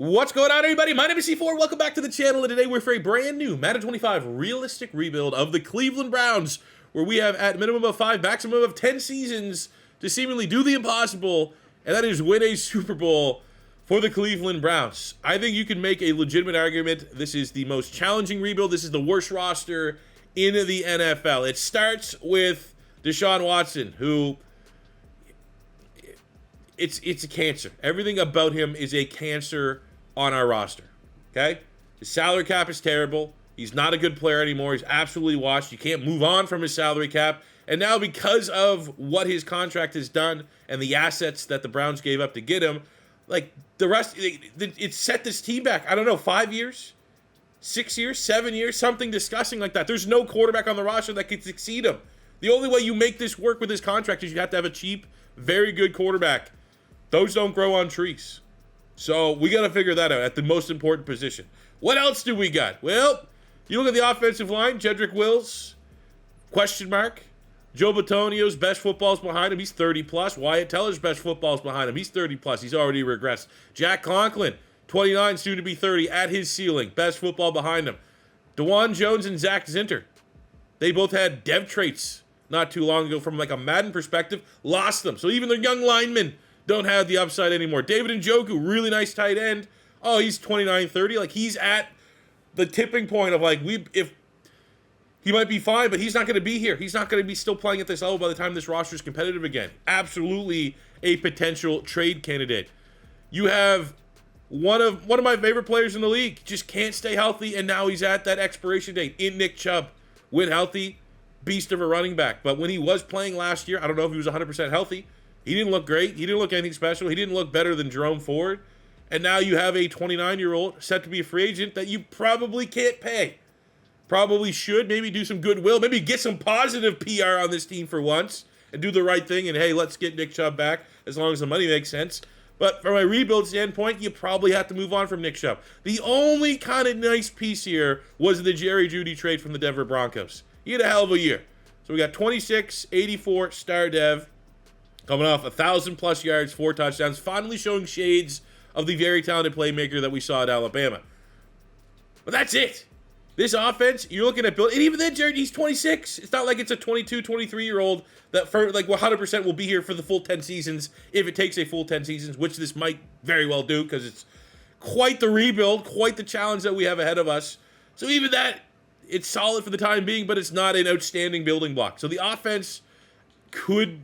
What's going on, everybody? My name is C4. Welcome back to the channel, and today we're for a brand new Madden 25 realistic rebuild of the Cleveland Browns, where we have at minimum of 5, maximum of 10 seasons to seemingly do the impossible, and that is win a Super Bowl for the Cleveland Browns. I think you can make a legitimate argument. This is the most challenging rebuild. This is the worst roster in the NFL. It starts with Deshaun Watson, who it's a cancer. Everything about him is a cancer on our roster, okay? His salary cap is terrible. He's not a good player anymore. He's absolutely washed. You can't move on from his salary cap. And now because of what his contract has done and the assets that the Browns gave up to get him, like the rest, it set this team back, I don't know, 5 years, 6 years, 7 years, something disgusting like that. There's no quarterback on the roster that could succeed him. The only way you make this work with his contract is you have to have a cheap, very good quarterback. Those don't grow on trees. So we got to figure that out at the most important position. What else do we got? Well, you look at the offensive line, Jedrick Wills, question mark. Joe Bitonio's best football's behind him. He's 30 plus. Wyatt Teller's best football's behind him. He's 30 plus. He's already regressed. Jack Conklin, 29, soon to be 30, at his ceiling. Best football behind him. DeJuan Jones and Zach Zinter. They both had dev traits not too long ago from like a Madden perspective. Lost them. So even their young linemen don't have the upside anymore. David Njoku, really nice tight end. Oh, he's 29, 30. Like, he's at the tipping point of, like, if he might be fine, but he's not going to be here. He's not going to be still playing at this level by the time this roster is competitive again. Absolutely a potential trade candidate. You have one of my favorite players in the league. Just can't stay healthy, and now he's at that expiration date in Nick Chubb. When healthy, beast of a running back. But when he was playing last year, I don't know if he was 100% healthy. He didn't look great. He didn't look anything special. He didn't look better than Jerome Ford. And now you have a 29-year-old set to be a free agent that you probably can't pay. Probably should maybe do some goodwill. Maybe get some positive PR on this team for once and do the right thing. And, hey, let's get Nick Chubb back as long as the money makes sense. But from a rebuild standpoint, you probably have to move on from Nick Chubb. The only kind of nice piece here was the Jerry Jeudy trade from the Denver Broncos. He had a hell of a year. So we got 26, 84, star dev. Coming off 1,000+ yards, 4 touchdowns, finally showing shades of the very talented playmaker that we saw at Alabama. But that's it. This offense, you're looking at Bill, and even then, Jared, he's 26. It's not like it's a 22, 23-year-old that for like 100% will be here for the full 10 seasons if it takes a full 10 seasons, which this might very well do because it's quite the rebuild, quite the challenge that we have ahead of us. So even that, it's solid for the time being, but it's not an outstanding building block. So the offense could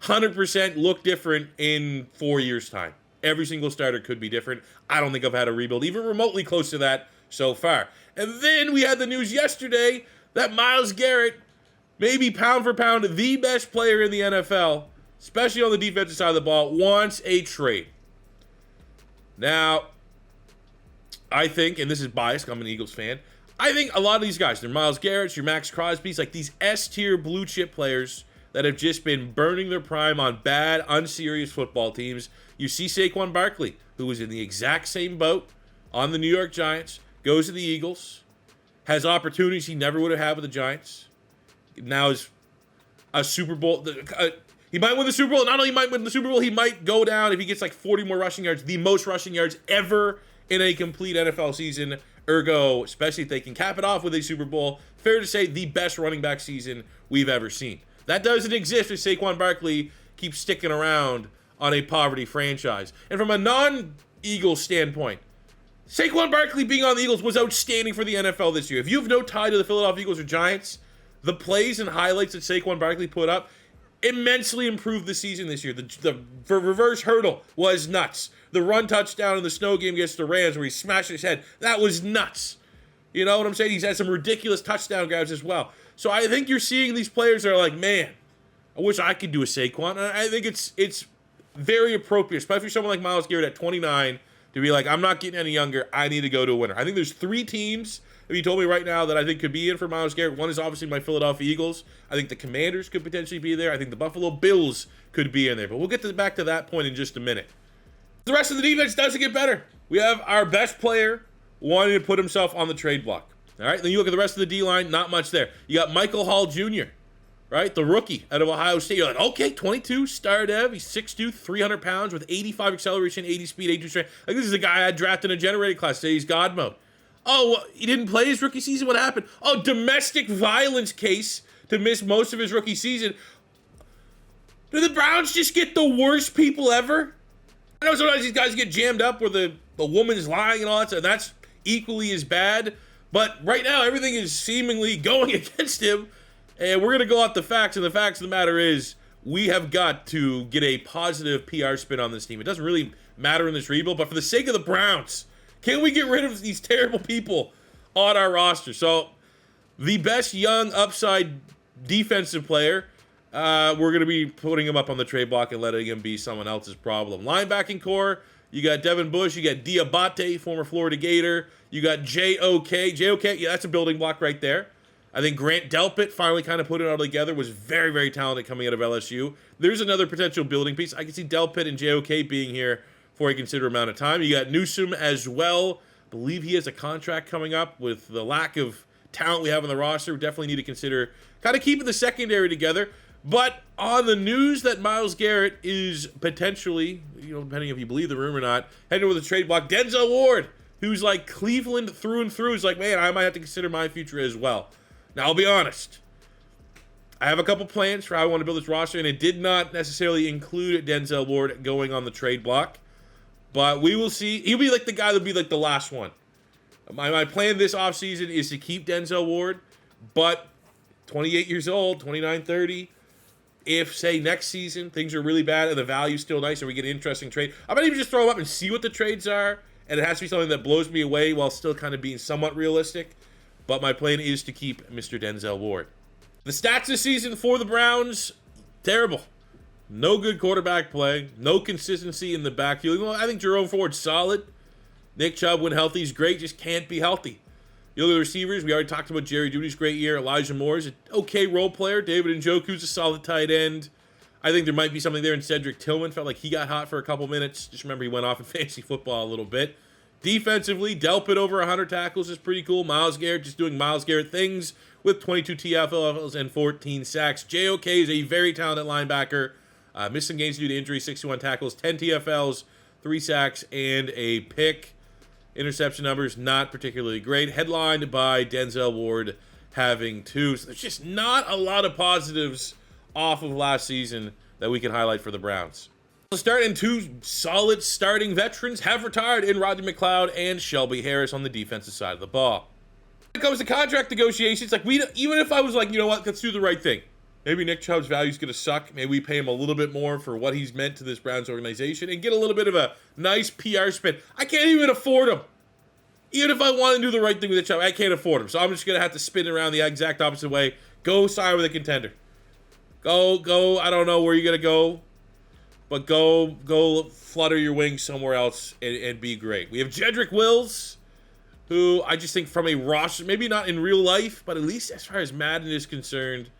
100% look different in 4 years' time. Every single starter could be different. I don't think I've had a rebuild even remotely close to that so far. And then we had the news yesterday that Myles Garrett, maybe pound for pound the best player in the NFL, especially on the defensive side of the ball, wants a trade. Now, I think, and this is biased, I'm an Eagles fan, I think a lot of these guys, they're Myles Garrett's, your Max Crosby's, like these S-tier blue chip players that have just been burning their prime on bad, unserious football teams. You see Saquon Barkley, who was in the exact same boat on the New York Giants, goes to the Eagles, has opportunities he never would have had with the Giants. Now is a Super Bowl. He might win the Super Bowl. Not only might win the Super Bowl, he might go down if he gets like 40 more rushing yards, the most rushing yards ever in a complete NFL season. Ergo, especially if they can cap it off with a Super Bowl, fair to say the best running back season we've ever seen. That doesn't exist if Saquon Barkley keeps sticking around on a poverty franchise. And from a non-Eagles standpoint, Saquon Barkley being on the Eagles was outstanding for the NFL this year. If you have no tie to the Philadelphia Eagles or Giants, the plays and highlights that Saquon Barkley put up immensely improved the season this year. The reverse hurdle was nuts. The run touchdown in the snow game against the Rams where he smashed his head, that was nuts. You know what I'm saying? He's had some ridiculous touchdown grabs as well. So I think you're seeing these players that are like, man, I wish I could do a Saquon. And I think it's very appropriate, especially for someone like Myles Garrett at 29, to be like, I'm not getting any younger. I need to go to a winner. I think there's 3 teams, if you told me right now, that I think could be in for Myles Garrett. One is obviously my Philadelphia Eagles. I think the Commanders could potentially be there. I think the Buffalo Bills could be in there. But we'll get back to that point in just a minute. The rest of the defense doesn't get better. We have our best player wanting to put himself on the trade block. All right, then you look at the rest of the D-line, not much there. You got Michael Hall Jr., right? The rookie out of Ohio State. You're like, okay, 22, star dev. He's 6'2", 300 pounds with 85 acceleration, 80 speed, 82 strength. Like, this is a guy I drafted in a generated class. Say he's God mode. Oh, he didn't play his rookie season? What happened? Oh, domestic violence case to miss most of his rookie season. Do the Browns just get the worst people ever? I know sometimes these guys get jammed up where the woman's lying and all that stuff. That's equally as bad. But right now, everything is seemingly going against him. And we're going to go off the facts. And the facts of the matter is, we have got to get a positive PR spin on this team. It doesn't really matter in this rebuild, but for the sake of the Browns, can we get rid of these terrible people on our roster? So, the best young upside defensive player, we're going to be putting him up on the trade block and letting him be someone else's problem. Linebacking core, you got Devin Bush, you got Diabate, former Florida Gator, you got J.O.K. J.O.K., yeah, that's a building block right there. I think Grant Delpit finally kind of put it all together, was very, very talented coming out of LSU. There's another potential building piece. I can see Delpit and J.O.K. being here for a considerable amount of time. You got Newsome as well. I believe he has a contract coming up. With the lack of talent we have on the roster, we definitely need to consider kind of keeping the secondary together. But on the news that Myles Garrett is potentially, depending if you believe the rumor or not, heading over the trade block, Denzel Ward, who's like Cleveland through and through, is like, man, I might have to consider my future as well. Now, I'll be honest. I have a couple plans for how I want to build this roster, and it did not necessarily include Denzel Ward going on the trade block. But we will see. He'll be like the guy that'll be like the last one. My plan this offseason is to keep Denzel Ward, but 28 years old, 29, 30. If, say, next season things are really bad and the value's still nice and we get an interesting trade, I might even just throw him up and see what the trades are. And it has to be something that blows me away while still kind of being somewhat realistic. But my plan is to keep Mr. Denzel Ward. The stats this season for the Browns, terrible. No good quarterback play. No consistency in the backfield. I think Jerome Ford's solid. Nick Chubb, when healthy, is great. Just can't be healthy. The other receivers, we already talked about Jerry Jeudy's great year. Elijah Moore's an okay role player. David Njoku's a solid tight end. I think there might be something there in Cedric Tillman. Felt like he got hot for a couple minutes. Just remember he went off in fantasy football a little bit. Defensively, Delpit over 100 tackles is pretty cool. Myles Garrett just doing Myles Garrett things with 22 TFLs and 14 sacks. J.O.K. is a very talented linebacker. Missed some games due to injury, 61 tackles, 10 TFLs, 3 sacks, and a pick. Interception numbers, not particularly great. Headlined by Denzel Ward having 2. So there's just not a lot of positives off of last season that we can highlight for the Browns. Let's start in 2 solid starting veterans have retired in Rodney McLeod and Shelby Harris on the defensive side of the ball. When it comes to contract negotiations, like even if I was like, you know what, let's do the right thing. Maybe Nick Chubb's value is going to suck. Maybe we pay him a little bit more for what he's meant to this Browns organization and get a little bit of a nice PR spin. I can't even afford him. Even if I want to do the right thing with the Chubb, I can't afford him. So I'm just going to have to spin it around the exact opposite way. Go sign with a contender. Go. I don't know where you're going to go. But go flutter your wings somewhere else and be great. We have Jedrick Wills, who I just think from a roster, maybe not in real life, but at least as far as Madden is concerned,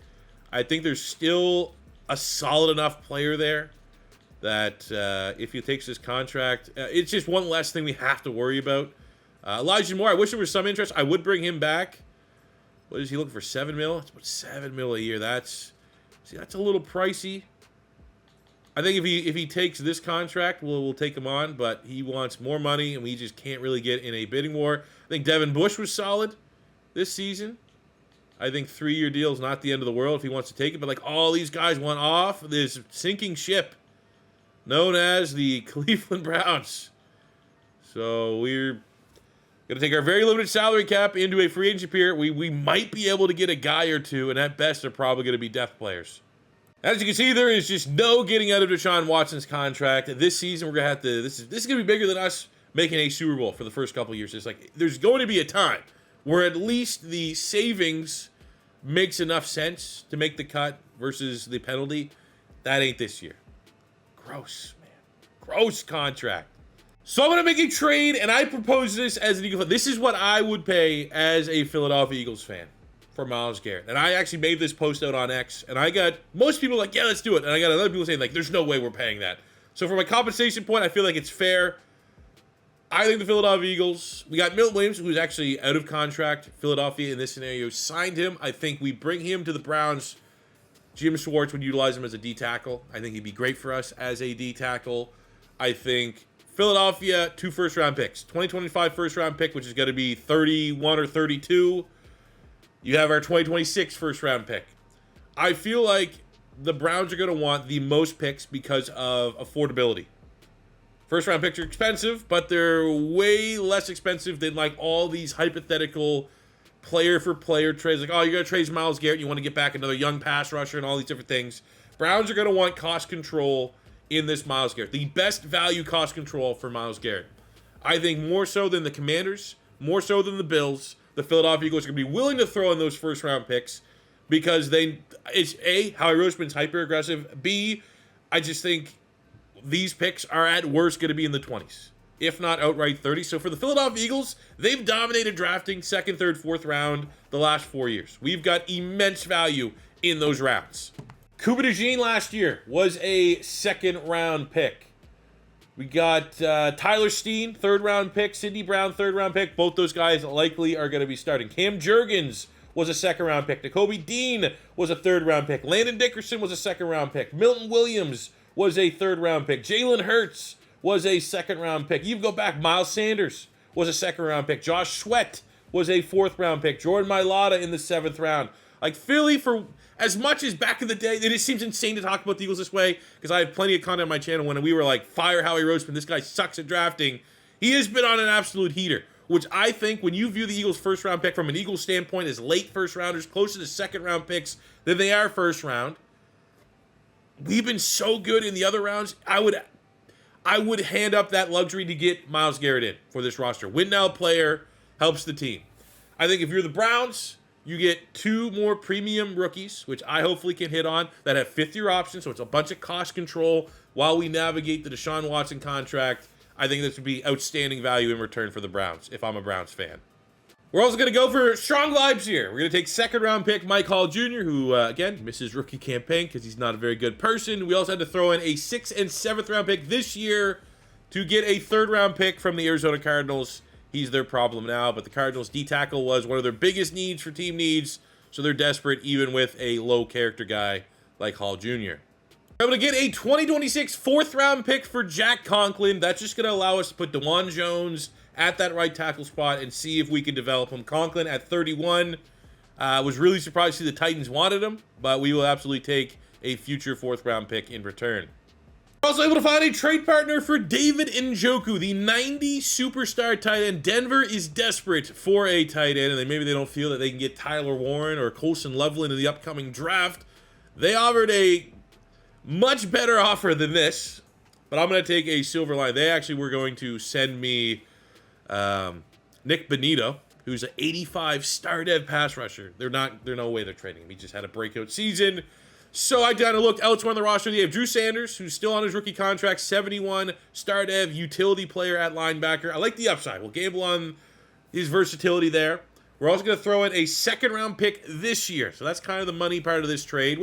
I think there's still a solid enough player there that if he takes this contract, it's just one less thing we have to worry about. Elijah Moore, I wish there was some interest. I would bring him back. What is he looking for, $7 million? That's about $7 million a year. That's a little pricey. I think if he takes this contract, we'll take him on, but he wants more money, and we just can't really get in a bidding war. I think Devin Bush was solid this season. I think 3-year deal is not the end of the world if he wants to take it, but like all these guys went off this sinking ship known as the Cleveland Browns. So we're going to take our very limited salary cap into a free agent period. We might be able to get a guy or two, and at best they're probably going to be depth players. As you can see, there is just no getting out of Deshaun Watson's contract. This season, we're going to have to, this is going to be bigger than us making a Super Bowl for the first couple of years. It's like, there's going to be a time where at least the savings makes enough sense to make the cut versus the penalty. That ain't this year. Gross, man. Gross contract. So I'm going to make a trade, and I propose this as an Eagle fan. This is what I would pay as a Philadelphia Eagles fan for Myles Garrett. And I actually made this post out on X, and I got most people like, yeah, let's do it. And I got other people saying, like, there's no way we're paying that. So from a compensation point, I feel like it's fair. I think the Philadelphia Eagles, we got Milton Williams, who's actually out of contract. Philadelphia, in this scenario, signed him. I think we bring him to the Browns Jim Schwartz would utilize him as a D tackle. I think he'd be great for us as a D tackle. I think Philadelphia, 2 first-round picks. 2025 first-round pick, which is going to be 31 or 32. You have our 2026 first-round pick. I feel like the Browns are going to want the most picks because of affordability. First-round picks are expensive, but they're way less expensive than like all these hypothetical player-for-player trades. Like, oh, you're going to trade Myles Garrett, you want to get back another young pass rusher and all these different things. Browns are going to want cost control in this Myles Garrett. The best value cost control for Myles Garrett. I think more so than the Commanders, more so than the Bills, the Philadelphia Eagles are going to be willing to throw in those first-round picks because it's A, Howie Roseman's hyper-aggressive. B, I just think these picks are at worst going to be in the 20s, if not outright 30s. So for the Philadelphia Eagles, they've dominated drafting 2nd, 3rd, 4th round the last 4 years. We've got immense value in those rounds. Cuba DeJean last year was a 2nd round pick. We got Tyler Steen, 3rd round pick. Sidney Brown, 3rd round pick. Both those guys likely are going to be starting. Cam Jurgens was a 2nd round pick. Nakobe Dean was a 3rd round pick. Landon Dickerson was a 2nd round pick. Milton Williams was a 3rd round pick. Jalen Hurts was a 2nd round pick. You go back, Miles Sanders was a 2nd round pick. Josh Sweat was a 4th round pick. Jordan Mailata in the 7th round. Like Philly, for as much as back in the day, it seems insane to talk about the Eagles this way because I have plenty of content on my channel when we were like, fire Howie Roseman, this guy sucks at drafting. He has been on an absolute heater, which I think when you view the Eagles' 1st round pick from an Eagles standpoint as late 1st rounders, closer to 2nd round picks than they are 1st round. We've been so good in the other rounds. I would hand up that luxury to get Myles Garrett in for this roster. Win now player helps the team. I think if you're the Browns, you get 2 more premium rookies, which I hopefully can hit on, that have 5th-year options, so it's a bunch of cost control while we navigate the Deshaun Watson contract. I think this would be outstanding value in return for the Browns, if I'm a Browns fan. We're also going to go for strong vibes here. We're going to take 2nd round pick Mike Hall Jr., who, again, missed his rookie campaign because he's not a very good person. We also had to throw in a 6th and 7th round pick this year to get a 3rd round pick from the Arizona Cardinals. He's their problem now, but the Cardinals' D-tackle was one of their biggest needs for team needs, so they're desperate even with a low-character guy like Hall Jr. We're able to get a 2026 4th-round pick for Jack Conklin. That's just going to allow us to put DeJuan Jones at that right tackle spot and see if we can develop him. Conklin at 31. Was really surprised to see the Titans wanted him, but we will absolutely take a future 4th-round pick in return. We're also able to find a trade partner for David Njoku, the 90 superstar tight end. Denver is desperate for a tight end, and maybe they don't feel that they can get Tyler Warren or Colson Loveland in the upcoming draft. They offered a much better offer than this, but I'm going to take a silver line. They actually were going to send me Nick Benito, who's an 85 star dev pass rusher. There's no way they're trading him. He just had a breakout season. So I kind of looked elsewhere on the roster. They have Drew Sanders, who's still on his rookie contract, 71, star dev, utility player at linebacker. I like the upside. We'll gamble on his versatility there. We're also going to throw in a 2nd round pick this year. So that's kind of the money part of this trade,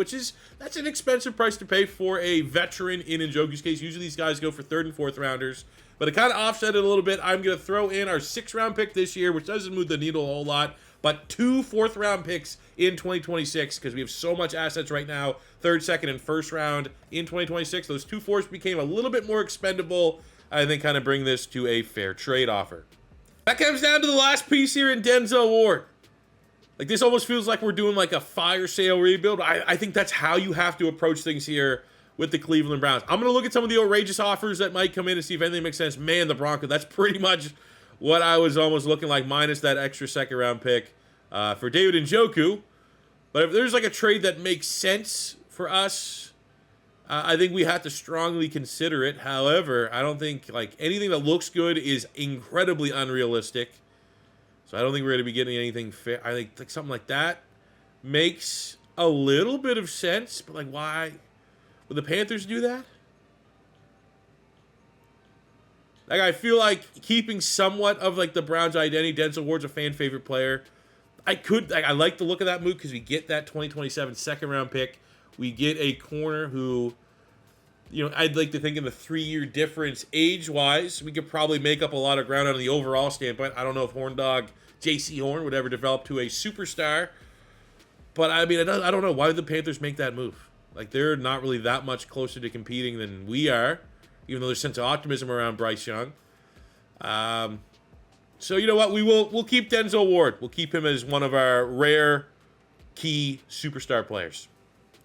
that's an expensive price to pay for a veteran in Njoku's case. Usually these guys go for 3rd and 4th rounders. But to kind of offset it a little bit, I'm going to throw in our 6th round pick this year, which doesn't move the needle a whole lot, but 2 4th round picks in 2026 because we have so much assets right now, 3rd, 2nd, and 1st round in 2026. Those 2 4s became a little bit more expendable. I think kind of bring this to a fair trade offer. That comes down to the last piece here in Denzel Ward. Like, this almost feels like we're doing like a fire sale rebuild. I think that's how you have to approach things here with the Cleveland Browns. I'm going to look at some of the outrageous offers that might come in and see if anything makes sense. Man, the Broncos, that's pretty much what I was almost looking like, minus that extra 2nd round pick for David Njoku. But if there's like a trade that makes sense for us, I think we have to strongly consider it. However, I don't think like anything that looks good is incredibly unrealistic. So I don't think we're going to be getting anything fair. I think like something like that makes a little bit of sense, but like why would the Panthers do that? Like, I feel like keeping somewhat of like the Browns' identity. Denzel Ward's a fan favorite player. I like the look of that move because we get that 2027 2nd round pick. We get a corner who, I'd like to think in the 3-year difference age-wise, we could probably make up a lot of ground on the overall standpoint. I don't know if Horn Dog J.C. Horn would ever develop to a superstar. But I mean, I don't know. Why did the Panthers make that move? Like, they're not really that much closer to competing than we are, even though there's a sense of optimism around Bryce Young. So you know what? We'll keep Denzel Ward. We'll keep him as one of our rare key superstar players.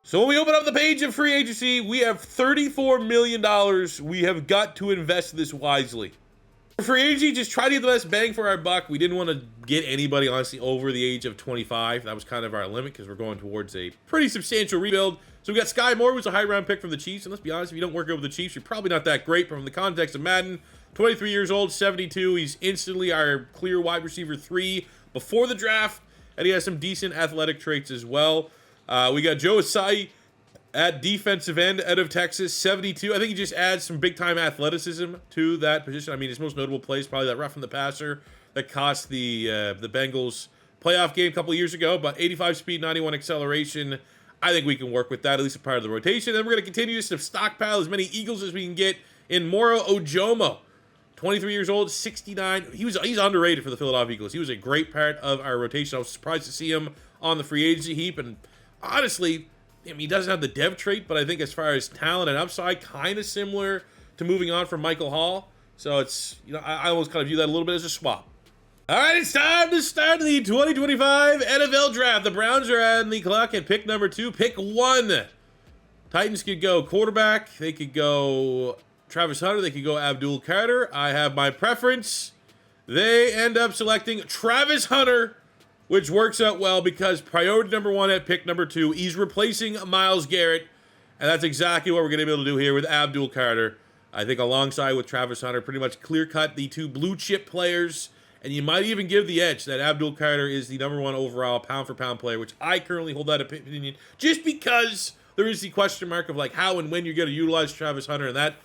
So when we open up the page of free agency, we have $34 million. We have got to invest this wisely. For free agency, just try to get the best bang for our buck. We didn't want to get anybody, honestly, over the age of 25. That was kind of our limit because we're going towards a pretty substantial rebuild. So we got Sky Moore, who's a high-round pick from the Chiefs. And let's be honest, if you don't work over the Chiefs, you're probably not that great. But from the context of Madden, 23 years old, 72. He's instantly our clear wide receiver 3 before the draft. And he has some decent athletic traits as well. We got Joe Asai at defensive end out of Texas, 72. I think he just adds some big-time athleticism to that position. I mean, his most notable play is probably that roughing the passer that cost the Bengals playoff game a couple of years ago. But 85 speed, 91 acceleration. I think we can work with that, at least a part of the rotation. Then we're going to continue just to stockpile as many Eagles as we can get in Moro Ojomo. 23 years old, 69. He's underrated for the Philadelphia Eagles. He was a great part of our rotation. I was surprised to see him on the free agency heap. And honestly, I mean, he doesn't have the dev trait, but I think as far as talent and upside, kind of similar to moving on from Michael Hall. So it's, you know, I almost kind of view that a little bit as a swap. All right, it's time to start the 2025 NFL Draft. The Browns are on the clock at pick number 2. Pick 1. Titans could go quarterback. They could go Travis Hunter. They could go Abdul Carter. I have my preference. They end up selecting Travis Hunter, which works out well because priority number 1 at pick number 2, he's replacing Myles Garrett, and that's exactly what we're going to be able to do here with Abdul Carter. I think alongside with Travis Hunter, pretty much clear-cut the 2 blue-chip players, and you might even give the edge that Abdul Carter is the number 1 overall pound-for-pound player, which I currently hold that opinion, just because there is the question mark of like how and when you're going to utilize Travis Hunter, and that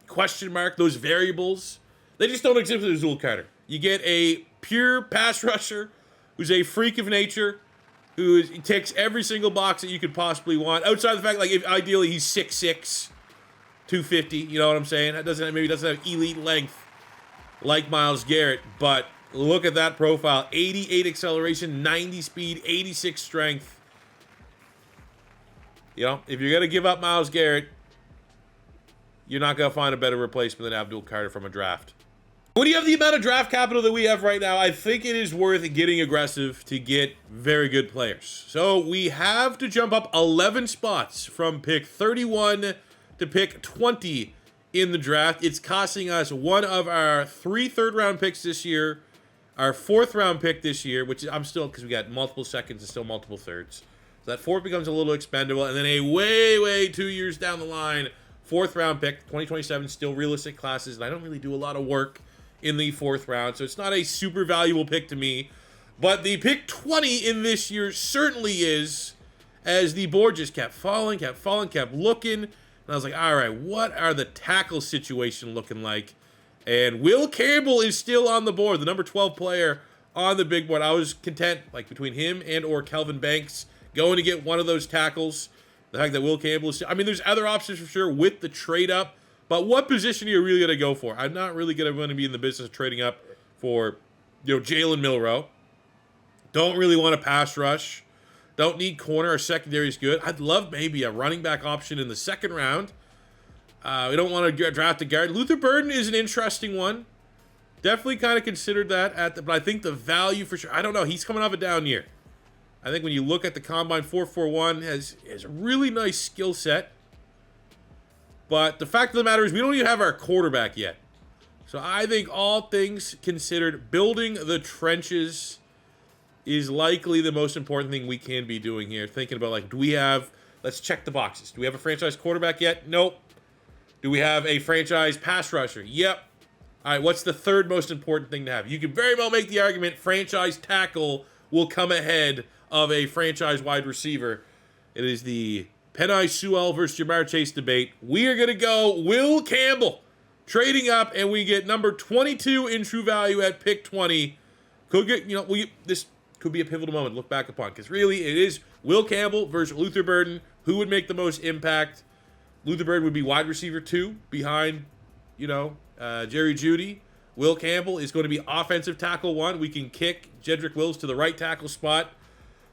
question mark, those variables, they just don't exist with Abdul Carter. You get a pure pass rusher who's a freak of nature, who ticks every single box that you could possibly want. Outside the fact, like, if ideally he's 6'6", 250, you know what I'm saying? That maybe doesn't have elite length like Myles Garrett, but look at that profile. 88 acceleration, 90 speed, 86 strength. You know, if you're going to give up Myles Garrett, you're not going to find a better replacement than Abdul Carter from a draft. When you have the amount of draft capital that we have right now, I think it is worth getting aggressive to get very good players. So we have to jump up 11 spots from pick 31 to pick 20 in the draft. It's costing us one of our 3 third-round picks this year, our 4th-round pick this year, which I'm still, because we got multiple seconds and still multiple thirds. So that 4th becomes a little expendable. And then a way 2 years down the line, 4th-round pick, 2027, still realistic classes. And I don't really do a lot of work in the 4th round, so it's not a super valuable pick to me. But the pick 20 in this year certainly is, as the board just kept falling, kept looking. And I was like, all right, what are the tackle situation looking like? And Will Campbell is still on the board, the number 12 player on the big board. I was content, like, between him and or Kelvin Banks, going to get one of those tackles. The fact that Will Campbell is, I mean, there's other options for sure with the trade up. But what position are you really going to go for? I'm not really going to be in the business of trading up for, you know, Jalen Milroe. Don't really want a pass rush. Don't need corner. Our secondary is good. I'd love maybe a running back option in the 2nd round. We don't want to draft a guard. Luther Burden is an interesting one. Definitely kind of considered that but I think the value for sure. I don't know. He's coming off a down year. I think when you look at the combine, 4.41 has a really nice skill set. But the fact of the matter is we don't even have our quarterback yet. So I think all things considered, building the trenches is likely the most important thing we can be doing here. Thinking about, like, let's check the boxes. Do we have a franchise quarterback yet? Nope. Do we have a franchise pass rusher? Yep. All right, what's the 3rd most important thing to have? You can very well make the argument franchise tackle will come ahead of a franchise wide receiver. It is the Penei Sewell versus Jamar Chase debate. We are going to go Will Campbell, trading up, and we get number 22 in true value at pick 20. Could get, you know, this could be a pivotal moment to look back upon, because really it is Will Campbell versus Luther Burden. Who would make the most impact? Luther Burden would be wide receiver 2 behind, you know, Jerry Jeudy. Will Campbell is going to be offensive tackle 1. We can kick Jedrick Wills to the right tackle spot.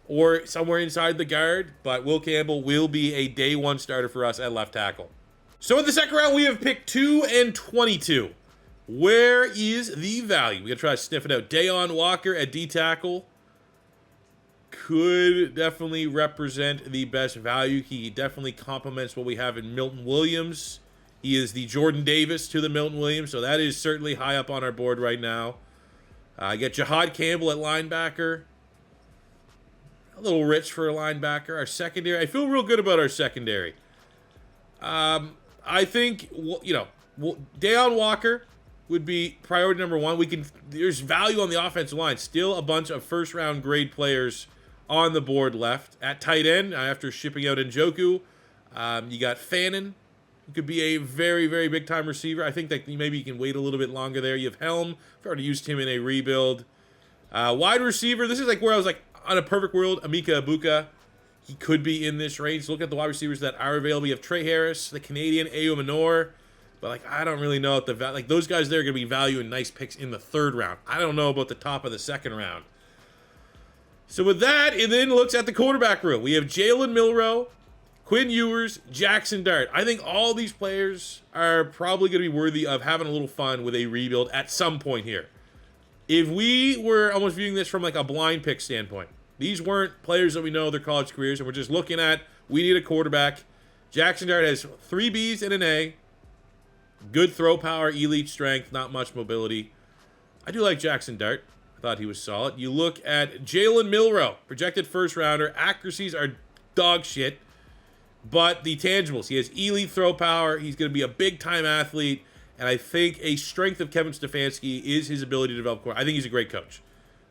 or somewhere inside the guard, but Will Campbell will be a day one starter for us at left tackle. So in the second round, we have pick 2 and 22. Where is the value? We're going to try to sniff it out. Deon Walker at D tackle could definitely represent the best value. He definitely complements what we have in Milton Williams. He is the Jordan Davis to the Milton Williams, so that is certainly high up on our board right now. I get Jahad Campbell at linebacker. A little rich for a linebacker. Our secondary, I feel real good about our secondary. I think, Deon Walker would be priority number 1. There's value on the offensive line. Still a bunch of first-round grade players on the board left. At tight end, after shipping out Njoku, you got Fannin, who could be a very, very big-time receiver. I think that maybe you can wait a little bit longer there. You have Helm. I've already used him in a rebuild. Wide receiver, this is like where I was like, on a perfect world, Emeka Ibuka. He could be in this range. Look at the wide receivers that are available. You have Trey Harris, the Canadian, Ayo Manor. But, I don't really know if those guys there are going to be value and nice picks in the third round. I don't know about the top of the second round. So with that, it then looks at the quarterback room. We have Jalen Milroe, Quinn Ewers, Jaxon Dart. I think all these players are probably going to be worthy of having a little fun with a rebuild at some point here. If we were almost viewing this from a blind pick standpoint, these weren't players that we know their college careers, and we're just looking at, we need a quarterback. Jaxon Dart has 3 Bs and an A. Good throw power, elite strength, not much mobility. I do like Jaxon Dart. I thought he was solid. You look at Jalen Milroe, projected first rounder. Accuracies are dog shit, but the tangibles, he has elite throw power. He's going to be a big-time athlete, and I think a strength of Kevin Stefanski is his ability to develop core. I think he's a great coach.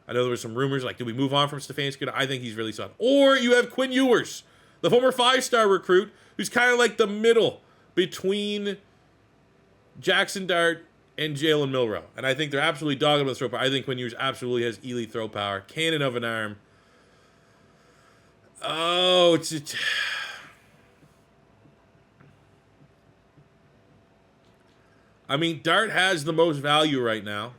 I know there were some rumors, did we move on from Stefanski? I think he's really solid. Or you have Quinn Ewers, the former 5-star recruit, who's kind of like the middle between Jaxon Dart and Jalen Milroe. And I think they're absolutely dogging with throw power. I think Quinn Ewers absolutely has elite throw power. Cannon of an arm. Oh, Dart has the most value right now.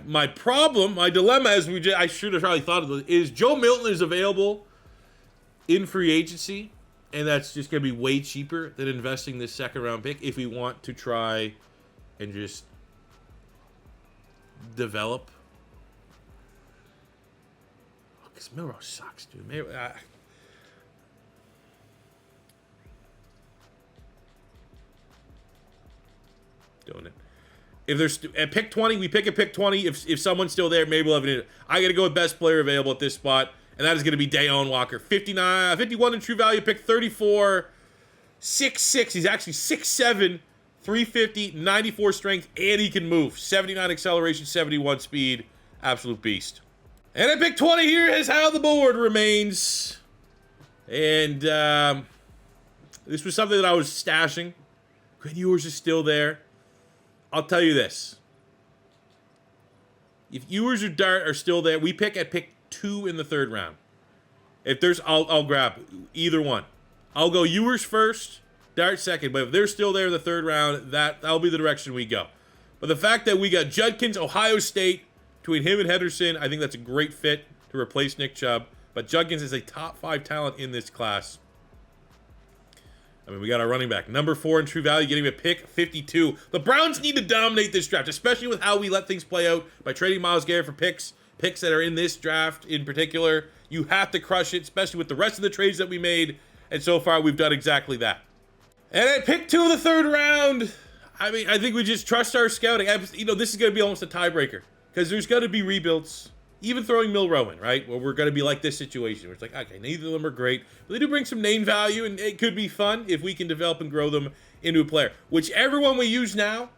My problem, my dilemma, I should have probably thought of this, is Joe Milton is available in free agency, and that's just going to be way cheaper than investing this second-round pick if we want to try and just develop. Because Milroe sucks, dude. Doing it. If there's at pick 20, we pick at pick 20. If someone's still there, maybe we'll have it. I got to go with best player available at this spot, and that is going to be Deon Walker. 51 in true value, pick 34, 6'6". He's actually 6'7", 350, 94 strength, and he can move. 79 acceleration, 71 speed. Absolute beast. And at pick 20 here is how the board remains. And this was something that I was stashing. Quinn Ewers is still there. I'll tell you this. If Ewers or Dart are still there, we pick at pick 2 in the third round. If there's, I'll grab either one. I'll go Ewers first, Dart second. But if they're still there in the third round, that'll be the direction we go. But the fact that we got Judkins, Ohio State, between him and Henderson, I think that's a great fit to replace Nick Chubb. But Judkins is a top 5 talent in this class. We got our running back. Number 4 in true value, getting a pick 52. The Browns need to dominate this draft, especially with how we let things play out by trading Myles Garrett for picks that are in this draft in particular. You have to crush it, especially with the rest of the trades that we made. And so far, we've done exactly that. And at pick 2 of the third round, I think we just trust our scouting. This is going to be almost a tiebreaker because there's going to be rebuilds. Even throwing Milroe in, right? Where we're going to be like this situation. Where it's like, okay, neither of them are great. But they do bring some name value, and it could be fun if we can develop and grow them into a player. Whichever one we use now,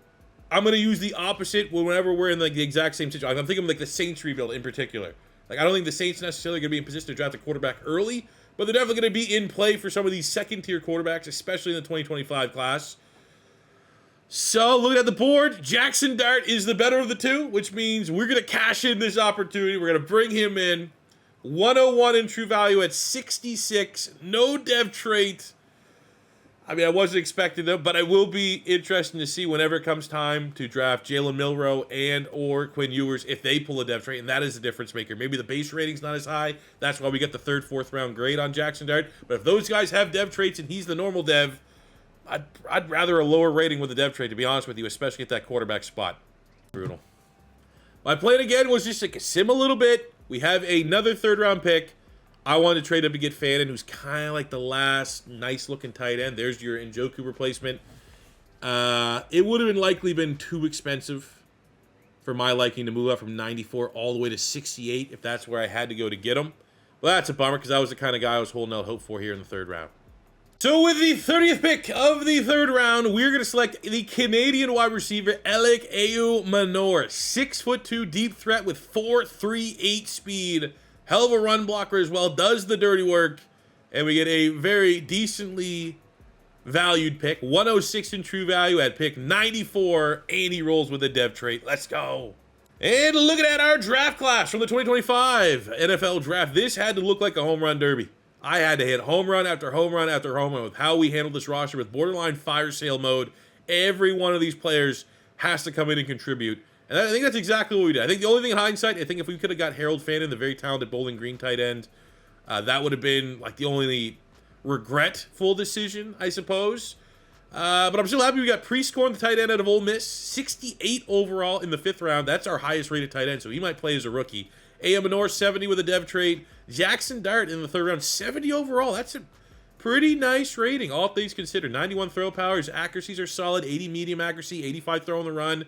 I'm going to use the opposite whenever we're in the exact same situation. I'm thinking of the Saints rebuild in particular. I don't think the Saints necessarily going to be in position to draft a quarterback early, but they're definitely going to be in play for some of these second-tier quarterbacks, especially in the 2025 class. So, looking at the board, Jaxon Dart is the better of the two, which means we're going to cash in this opportunity. We're going to bring him in. 101 in true value at 66. No dev trait. I mean, I wasn't expecting them, but I will be interested to see whenever it comes time to draft Jalen Milroe and or Quinn Ewers if they pull a dev trait, and that is the difference maker. Maybe the base rating's not as high. That's why we get the 3rd, 4th round grade on Jaxon Dart. But if those guys have dev traits and he's the normal dev, I'd rather a lower rating with a dev trait, to be honest with you, especially at that quarterback spot. Brutal. My plan again was just to sim a little bit. We have another 3rd round pick. I wanted to trade up to get Fannin, who's kind of like the last nice-looking tight end. There's your Njoku replacement. It would have likely been too expensive for my liking to move up from 94 all the way to 68 if that's where I had to go to get him. Well, that's a bummer because that was the kind of guy I was holding out hope for here in the 3rd round. So with the 30th pick of the 3rd round, we're going to select the Canadian wide receiver, Alec Manor. 6'2", deep threat with 4.38 speed. Hell of a run blocker as well, does the dirty work, and we get a very decently valued pick. 106 in true value at pick 94, and he rolls with a dev trait. Let's go. And looking at our draft class from the 2025 NFL Draft, this had to look like a home run derby. I had to hit home run after home run after home run with how we handled this roster with borderline fire sale mode. Every one of these players has to come in and contribute. And I think that's exactly what we did. I think the only thing in hindsight, I think if we could have got Harold Fannin, the very talented Bowling Green tight end, that would have been like the only regretful decision, I suppose. But I'm still happy we got Prescorn, the tight end out of Ole Miss. 68 overall in the 5th round. That's our highest rated tight end, so he might play as a rookie. A.M. Manor, 70 with a dev trait. Jaxon Dart in the 3rd round, 70 overall. That's a pretty nice rating, all things considered. 91 throw power. His accuracies are solid. 80 medium accuracy, 85 throw on the run.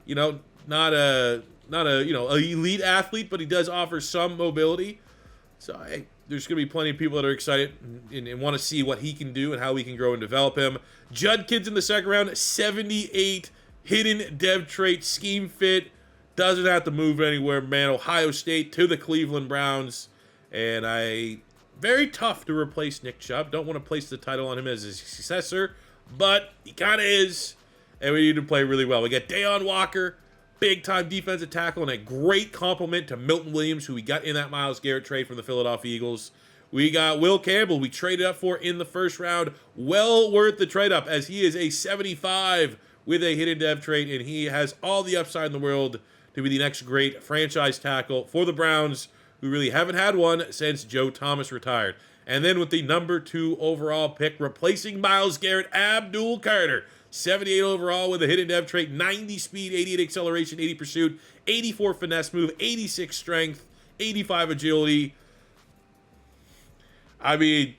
You know, not a elite athlete, but he does offer some mobility. So there's going to be plenty of people that are excited and want to see what he can do and how we can grow and develop him. Judkins in the 2nd round, 78 hidden dev trait, scheme fit, doesn't have to move anywhere, man. Ohio State to the Cleveland Browns, and very tough to replace Nick Chubb. Don't want to place the title on him as his successor, but he kind of is. And we need to play really well. We got Deion Walker, big-time defensive tackle, and a great compliment to Milton Williams, who we got in that Myles Garrett trade from the Philadelphia Eagles. We got Will Campbell, we traded up for in the 1st round. Well worth the trade-up, as he is a 75 with a hidden dev trait, and he has all the upside in the world to be the next great franchise tackle for the Browns, who really haven't had one since Joe Thomas retired. And then with the number 2 overall pick, replacing Myles Garrett, Abdul Carter. 78 overall with a hidden dev trait, 90 speed, 88 acceleration, 80 pursuit, 84 finesse move, 86 strength, 85 agility. I mean,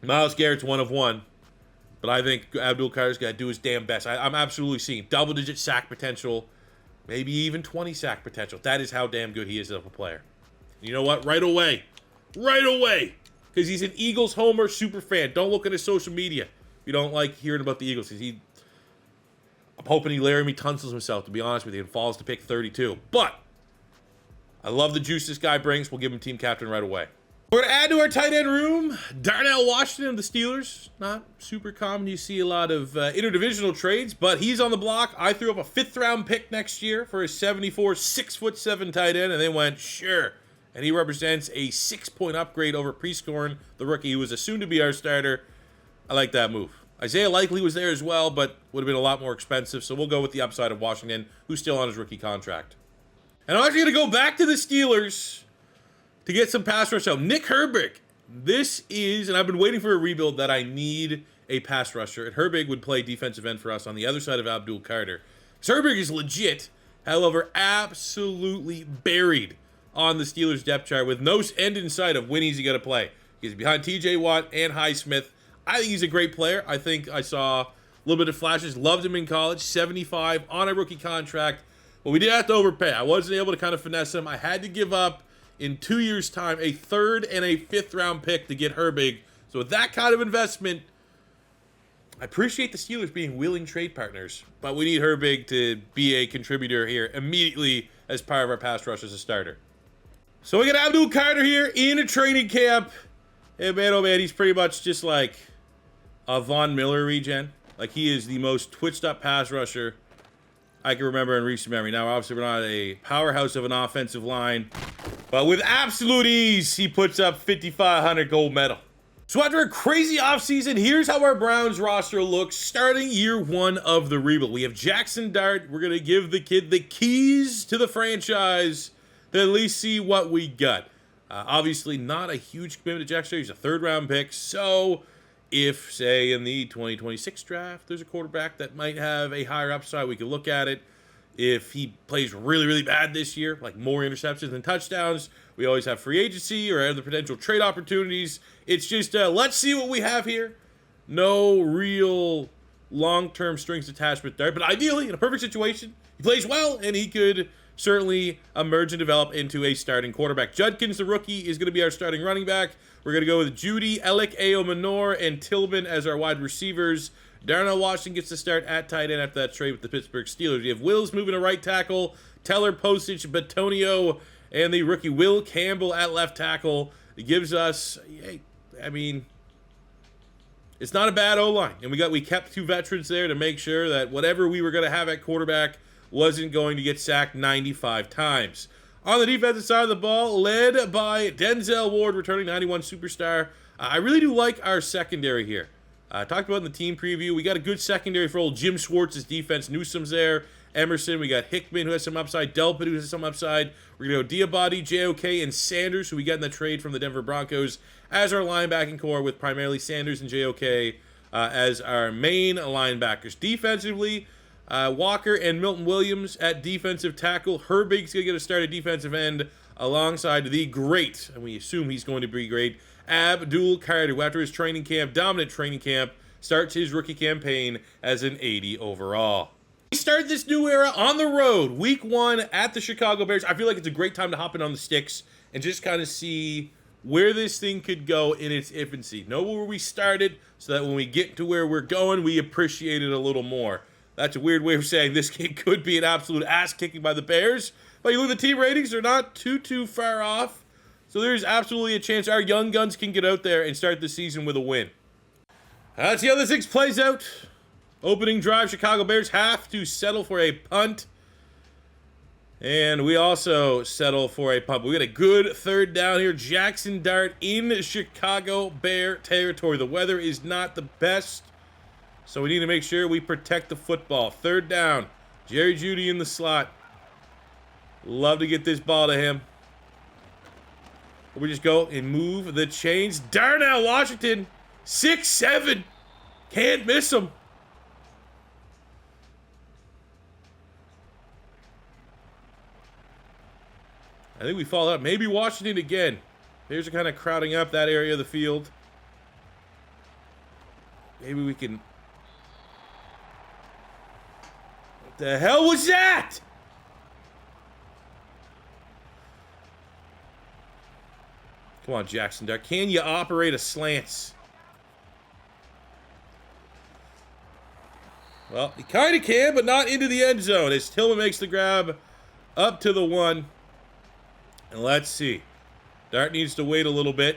Myles Garrett's 1 of 1, but I think Abdul Carter's got to do his damn best. I'm absolutely seeing double-digit sack potential, maybe even 20 sack potential. That is how damn good he is of a player. You know what? Right away, because he's an Eagles homer super fan. Don't look at his social media. You don't like hearing about the Eagles. I'm hoping he Laramie Tunsil's himself, to be honest with you, and falls to pick 32. But I love the juice this guy brings. We'll give him team captain right away. We're going to add to our tight end room Darnell Washington of the Steelers. Not super common. You see a lot of interdivisional trades, but he's on the block. I threw up a 5th round pick next year for a 74, 6'7" tight end, and they went, sure. And he represents a 6-point upgrade over Prescorn, the rookie who was assumed to be our starter. I like that move. Isaiah Likely was there as well, but would have been a lot more expensive, so we'll go with the upside of Washington, who's still on his rookie contract. And I'm actually going to go back to the Steelers to get some pass rush out. Nick Herbig. This is, and I've been waiting for a rebuild that I need a pass rusher, and Herbig would play defensive end for us on the other side of Abdul Carter. So Herbig is legit, however, absolutely buried on the Steelers depth chart with no end in sight of when he's going to play. He's behind TJ Watt and Highsmith. I think he's a great player. I think I saw a little bit of flashes. Loved him in college. 75 on a rookie contract. But we did have to overpay. I wasn't able to kind of finesse him. I had to give up, in 2 years' time, a 3rd and a 5th round pick to get Herbig. So with that kind of investment, I appreciate the Steelers being willing trade partners. But we need Herbig to be a contributor here immediately as part of our pass rush as a starter. So we got Abdul Carter here in a training camp. Hey, man, oh man, he's pretty much just like a Von Miller regen. Like, he is the most twitched up pass rusher I can remember in recent memory. Now, obviously, we're not a powerhouse of an offensive line, but with absolute ease, he puts up 5,500 gold medal. So after a crazy offseason, here's how our Browns roster looks starting year one of the rebuild. We have Jaxon Dart. We're going to give the kid the keys to the franchise to at least see what we got. Obviously, not a huge commitment to Jaxon. He's a third-round pick. So if, say, in the 2026 draft, there's a quarterback that might have a higher upside, we could look at it. If he plays really, really bad this year, like more interceptions than touchdowns, we always have free agency or other potential trade opportunities. It's just, let's see what we have here. No real long-term strings attached with Dart, but ideally, in a perfect situation, he plays well, and he could certainly emerge and develop into a starting quarterback. Judkins, the rookie, is going to be our starting running back. We're going to go with Judy, Ellick, Ao Manor, and Tillman as our wide receivers. Darnell Washington gets to start at tight end after that trade with the Pittsburgh Steelers. We have Wills moving to right tackle, Teller, Postage, Batonio, and the rookie Will Campbell at left tackle. It gives us, I mean, it's not a bad O-line. And we kept two veterans there to make sure that whatever we were going to have at quarterback wasn't going to get sacked 95 times. On the defensive side of the ball, led by Denzel Ward, returning 91 superstar. I really do like our secondary here. I talked about in the team preview. We got a good secondary for old Jim Schwartz's defense. Newsom's there. Emerson. We got Hickman, who has some upside. Delpit, who has some upside. We're going to go Diabate, JOK, and Sanders, who we got in the trade from the Denver Broncos, as our linebacking core, with primarily Sanders and JOK as our main linebackers. Defensively, Walker and Milton Williams at defensive tackle. Herbig's going to get a start at defensive end alongside the great, and we assume he's going to be great, Abdul Carter, who after his dominant training camp, starts his rookie campaign as an 80 overall. We start this new era on the road, week one at the Chicago Bears. I feel like it's a great time to hop in on the sticks and just kind of see where this thing could go in its infancy. Know where we started so that when we get to where we're going, we appreciate it a little more. That's a weird way of saying this game could be an absolute ass-kicking by the Bears. But you look at the team ratings, they're not too far off. So there's absolutely a chance our young guns can get out there and start the season with a win. Let's see how this thing plays out. Opening drive, Chicago Bears have to settle for a punt. And we also settle for a punt. We got a good third down here. Jaxon Dart in Chicago Bear territory. The weather is not the best, so we need to make sure we protect the football. Third down. Jerry Jeudy in the slot. Love to get this ball to him. We just go and move the chains. Darnell Washington, 6'7". Can't miss him. I think we fall out. Maybe Washington again. Bears are kind of crowding up that area of the field. Maybe we can... What the hell was that? Come on, Jaxon Dart. Can you operate a slants? Well, he kind of can, but not into the end zone as Tillman makes the grab up to the 1. And let's see. Dart needs to wait a little bit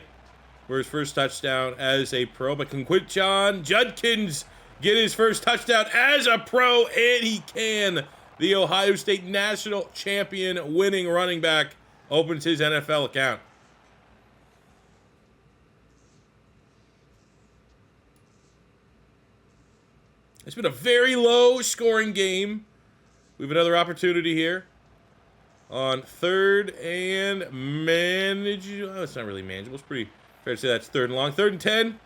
for his first touchdown as a pro. But can Quinshon Judkins get his first touchdown as a pro? And he can. The Ohio State national champion winning running back opens his NFL account. It's been a very low-scoring game. We have another opportunity here on third and manageable. Oh, it's not really manageable. It's pretty fair to say that's third and long. Third and 10.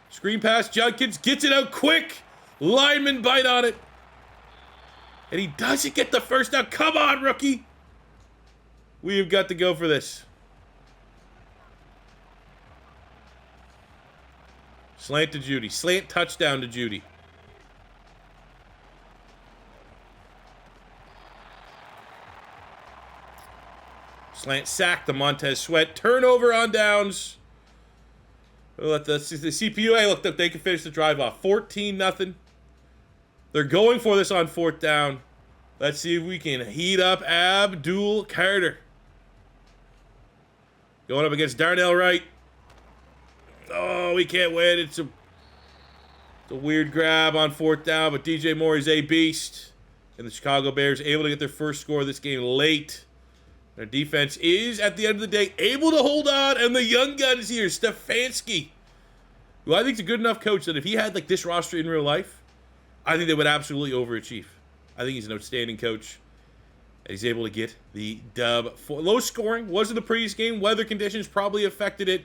Screen pass. Judkins gets it out quick. Lineman bite on it. And he doesn't get the first down. Come on, rookie. We've got to go for this. Slant to Judy. Slant touchdown to Judy. Slant sack to Montez Sweat. Turnover on downs. We'll let the CPUA look up. They can finish the drive off. 14-0. They're going for this on fourth down. Let's see if we can heat up Abdul Carter. Going up against Darnell Wright. Oh, we can't win. It's a weird grab on fourth down, but DJ Moore is a beast. And the Chicago Bears able to get their first score of this game late. Their defense is, at the end of the day, able to hold on. And the young guns here, Stefanski, who I think is a good enough coach that if he had like this roster in real life, I think they would absolutely overachieve. I think he's an outstanding coach. And he's able to get the dub. Low scoring wasn't the prettiest game. Weather conditions probably affected it.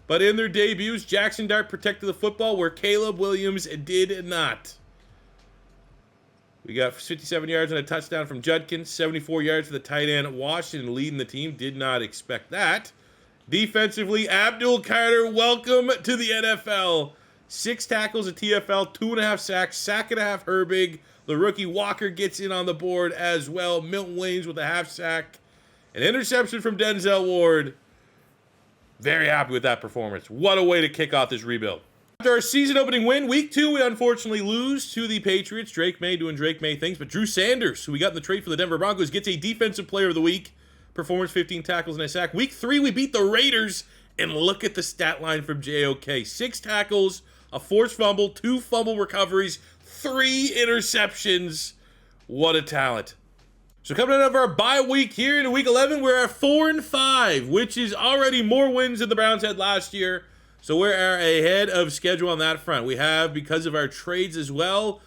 But in their debuts, Jaxon Dart protected the football where Caleb Williams did not. We got 57 yards and a touchdown from Judkins, 74 yards for the tight end. Washington leading the team. Did not expect that. Defensively, Abdul Carter, welcome to the NFL. 6 tackles at TFL, 2.5 sacks, sack and a half Herbig. The rookie Walker gets in on the board as well. Milton Williams with a half sack. An interception from Denzel Ward. Very happy with that performance. What a way to kick off this rebuild. After our season opening win, week 2, we unfortunately lose to the Patriots. Drake May doing Drake May things, but Drew Sanders, who we got in the trade for the Denver Broncos, gets a Defensive Player of the Week. Performance, 15 tackles and a sack. Week 3, we beat the Raiders, and look at the stat line from JOK. 6 tackles, a forced fumble, 2 fumble recoveries, 3 interceptions. What a talent. So coming out of our bye week here in week 11, we're at 4-5, which is already more wins than the Browns had last year. So we're ahead of schedule on that front. We have, because of our trades as well,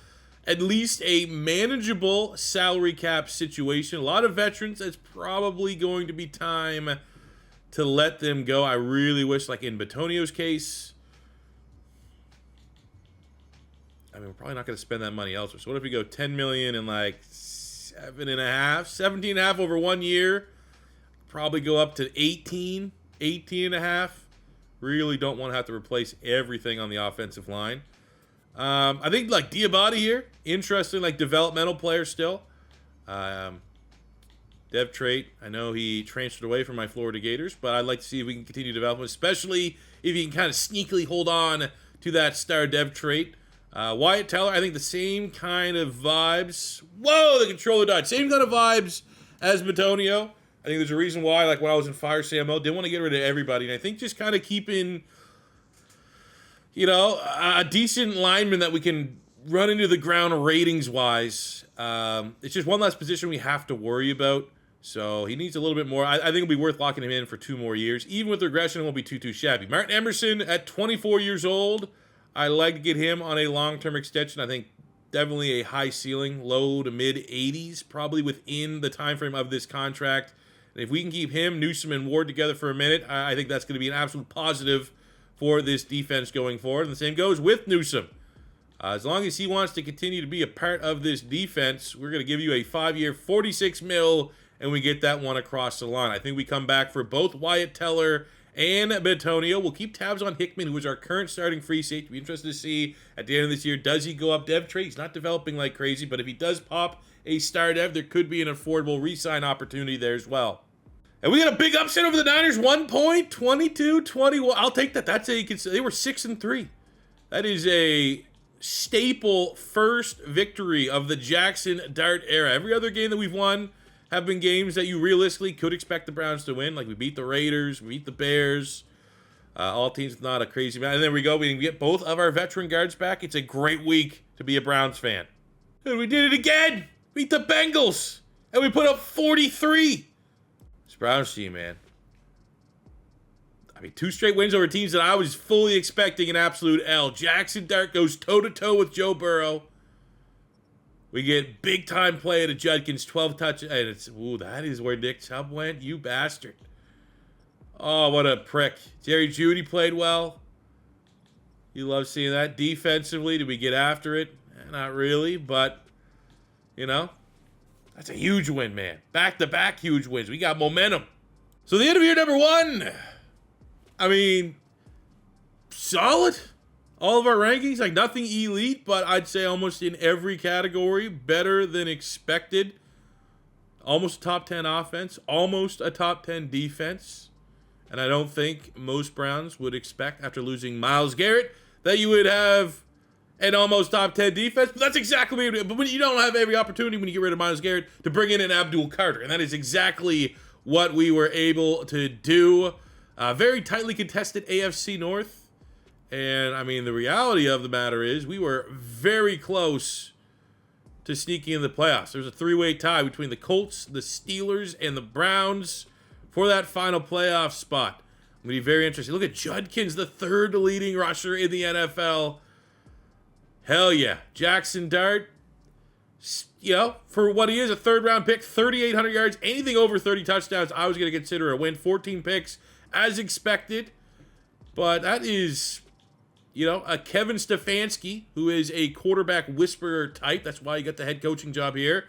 at least a manageable salary cap situation. A lot of veterans, it's probably going to be time to let them go. I really wish, like in Batonio's case, I mean, we're probably not going to spend that money elsewhere. So what if we go 10 million and like 17.5 over 1 year? Probably go up to 18 and a half. Really don't want to have to replace everything on the offensive line. I think like Diabate here, interesting, like developmental player still. Dev trait. I know he transferred away from my Florida Gators, but I'd like to see if we can continue development, especially if he can kind of sneakily hold on to that star dev trait. Wyatt Teller, I think the same kind of vibes. Whoa, the controller died. Same kind of vibes as Batonio. I think there's a reason why, like when I was in Fire Samo, didn't want to get rid of everybody. And I think just kind of keeping, you know, a decent lineman that we can run into the ground ratings-wise. It's just one less position we have to worry about. So he needs a little bit more. I think it'll be worth locking him in for 2 more years. Even with regression, it won't be too shabby. Martin Emerson at 24 years old. I like to get him on a long-term extension. I think definitely a high ceiling, low to mid 80s, probably within the time frame of this contract. And if we can keep him, Newsome, and Ward together for a minute, I think that's going to be an absolute positive for this defense going forward. And the same goes with Newsome. As long as he wants to continue to be a part of this defense, we're going to give you a 5-year, $46 million, and we get that one across the line. I think we come back for both Wyatt Teller and Batonio. We'll keep tabs on Hickman, who is our current starting free safety. Be interested to see at the end of this year, does he go up dev trade? He's not developing like crazy, but if he does pop a star dev, there could be an affordable re-sign opportunity there as well. And we got a big upset over the Niners, 1 point, 22-21. I'll take that. They were 6-3. That is a staple first victory of the Jaxon Dart era. Every other game that we've won have been games that you realistically could expect the Browns to win. Like we beat the Raiders, we beat the Bears. All teams with not a crazy amount. And there we go. We can get both of our veteran guards back. It's a great week to be a Browns fan. And we did it again. Beat the Bengals. And we put up 43. This Browns team, man. I mean, 2 straight wins over teams that I was fully expecting an absolute L. Jaxon Dart goes toe-to-toe with Joe Burrow. We get big-time play at a Judkins, 12 touches. And it's, ooh, that is where Nick Chubb went, you bastard. Oh, what a prick. Jerry Jeudy played well. You love seeing that. Defensively, did we get after it? Not really, but, you know, that's a huge win, man. Back-to-back huge wins. We got momentum. So the end of year number 1, I mean, solid. All of our rankings, like nothing elite, but I'd say almost in every category, better than expected. Almost a top 10 offense, almost a top 10 defense. And I don't think most Browns would expect, after losing Myles Garrett, that you would have an almost top 10 defense. But that's exactly what but when you don't have every opportunity when you get rid of Myles Garrett to bring in an Abdul Carter. And that is exactly what we were able to do. Very tightly contested AFC North. And, I mean, the reality of the matter is we were very close to sneaking in the playoffs. There's a 3-way tie between the Colts, the Steelers, and the Browns for that final playoff spot. Be very interesting. Look at Judkins, the third leading rusher in the NFL. Hell yeah. Jaxon Dart, you know, for what he is, a third-round pick, 3,800 yards, anything over 30 touchdowns, I was going to consider a win. 14 picks, as expected. But that is, you know, a Kevin Stefanski, who is a quarterback whisperer type. That's why you got the head coaching job here.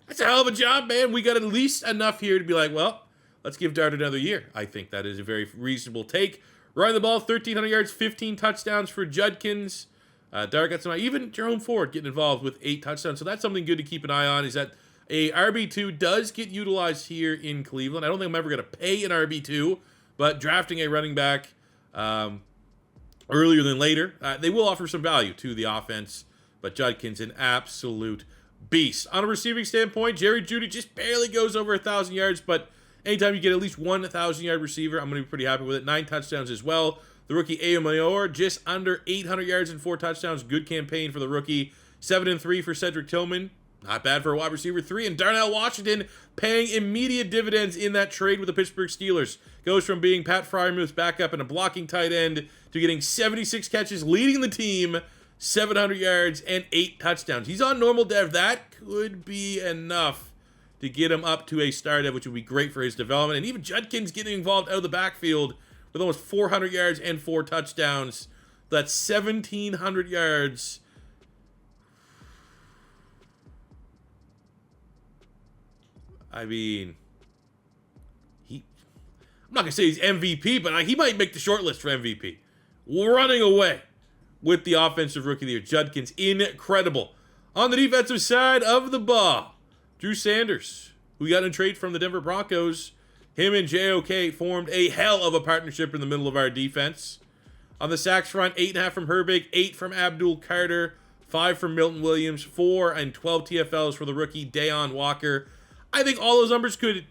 That's a hell of a job, man. We got at least enough here to be like, well, let's give Dart another year. I think that is a very reasonable take. Running the ball, 1,300 yards, 15 touchdowns for Judkins. Dart got some, even Jerome Ford getting involved with 8 touchdowns. So that's something good to keep an eye on, is that a RB2 does get utilized here in Cleveland. I don't think I'm ever going to pay an RB2, but drafting a running back earlier than later, they will offer some value to the offense. But Judkins, an absolute beast. On a receiving standpoint, Jerry Jeudy just barely goes over 1,000 yards, but anytime you get at least 1,000-yard receiver, I'm going to be pretty happy with it. 9 touchdowns as well. The rookie Ayomayor, just under 800 yards and 4 touchdowns. Good campaign for the rookie. 7-3 for Cedric Tillman. Not bad for a wide receiver 3. And Darnell Washington paying immediate dividends in that trade with the Pittsburgh Steelers. Goes from being Pat Fryermuth's backup and a blocking tight end to getting 76 catches, leading the team, 700 yards, and 8 touchdowns. He's on normal dev. That could be enough to get him up to a star dev, which would be great for his development. And even Judkins getting involved out of the backfield with almost 400 yards and 4 touchdowns. That's 1,700 yards. I mean, I'm not going to say he's MVP, but he might make the short list for MVP. Running away with the offensive rookie of the year. Judkins, incredible. On the defensive side of the ball, Drew Sanders, who got in trade from the Denver Broncos. Him and JOK formed a hell of a partnership in the middle of our defense. On the sacks front, 8.5 from Herbig, 8 from Abdul Carter, 5 from Milton Williams, 4 and 12 TFLs for the rookie Deon Walker. I think all those numbers could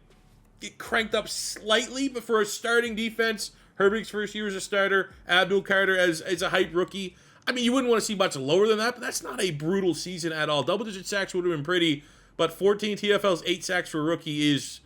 get cranked up slightly, but for a starting defense, Herbig's first year as a starter, Abdul Carter as a hype rookie. I mean, you wouldn't want to see much lower than that, but that's not a brutal season at all. Double-digit sacks would have been pretty, but 14 TFLs, 8 sacks for a rookie is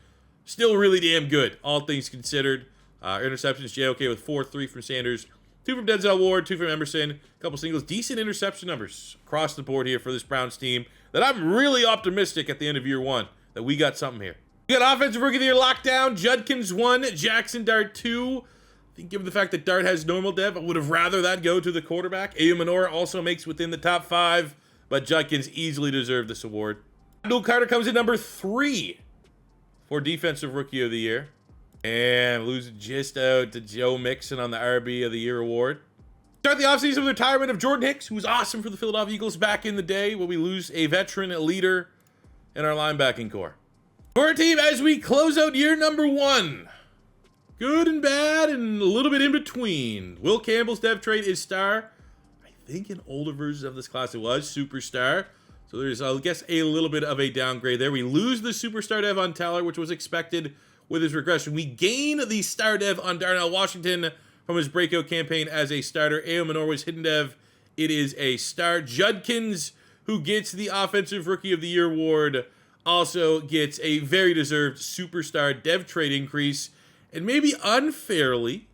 still really damn good, all things considered. Interceptions, JOK with 4, 3 from Sanders, 2 from Denzel Ward, 2 from Emerson, a couple singles. Decent interception numbers across the board here for this Browns team that I'm really optimistic at the end of year 1 that we got something here. We got offensive rookie of the year locked down. Judkins 1, Jaxon Dart 2. I think given the fact that Dart has normal dev, I would have rather that go to the quarterback. Ayomayor also makes within the top 5, but Judkins easily deserved this award. Abdul Carter comes in number 3 for defensive rookie of the year. And losing just out to Joe Mixon on the RB of the year award. Start the offseason with the retirement of Jordan Hicks, who was awesome for the Philadelphia Eagles back in the day, when we lose a veteran leader in our linebacking core. For our team, as we close out year number 1, good and bad and a little bit in between. Will Campbell's dev trait is star. I think in older versions of this class it was superstar. So there's, I guess, a little bit of a downgrade there. We lose the superstar dev on Teller, which was expected with his regression. We gain the star dev on Darnell Washington from his breakout campaign as a starter. Ayomayor was hidden dev. It is a star. Judkins, who gets the Offensive Rookie of the Year award, also gets a very deserved superstar dev trait increase. And maybe unfairly,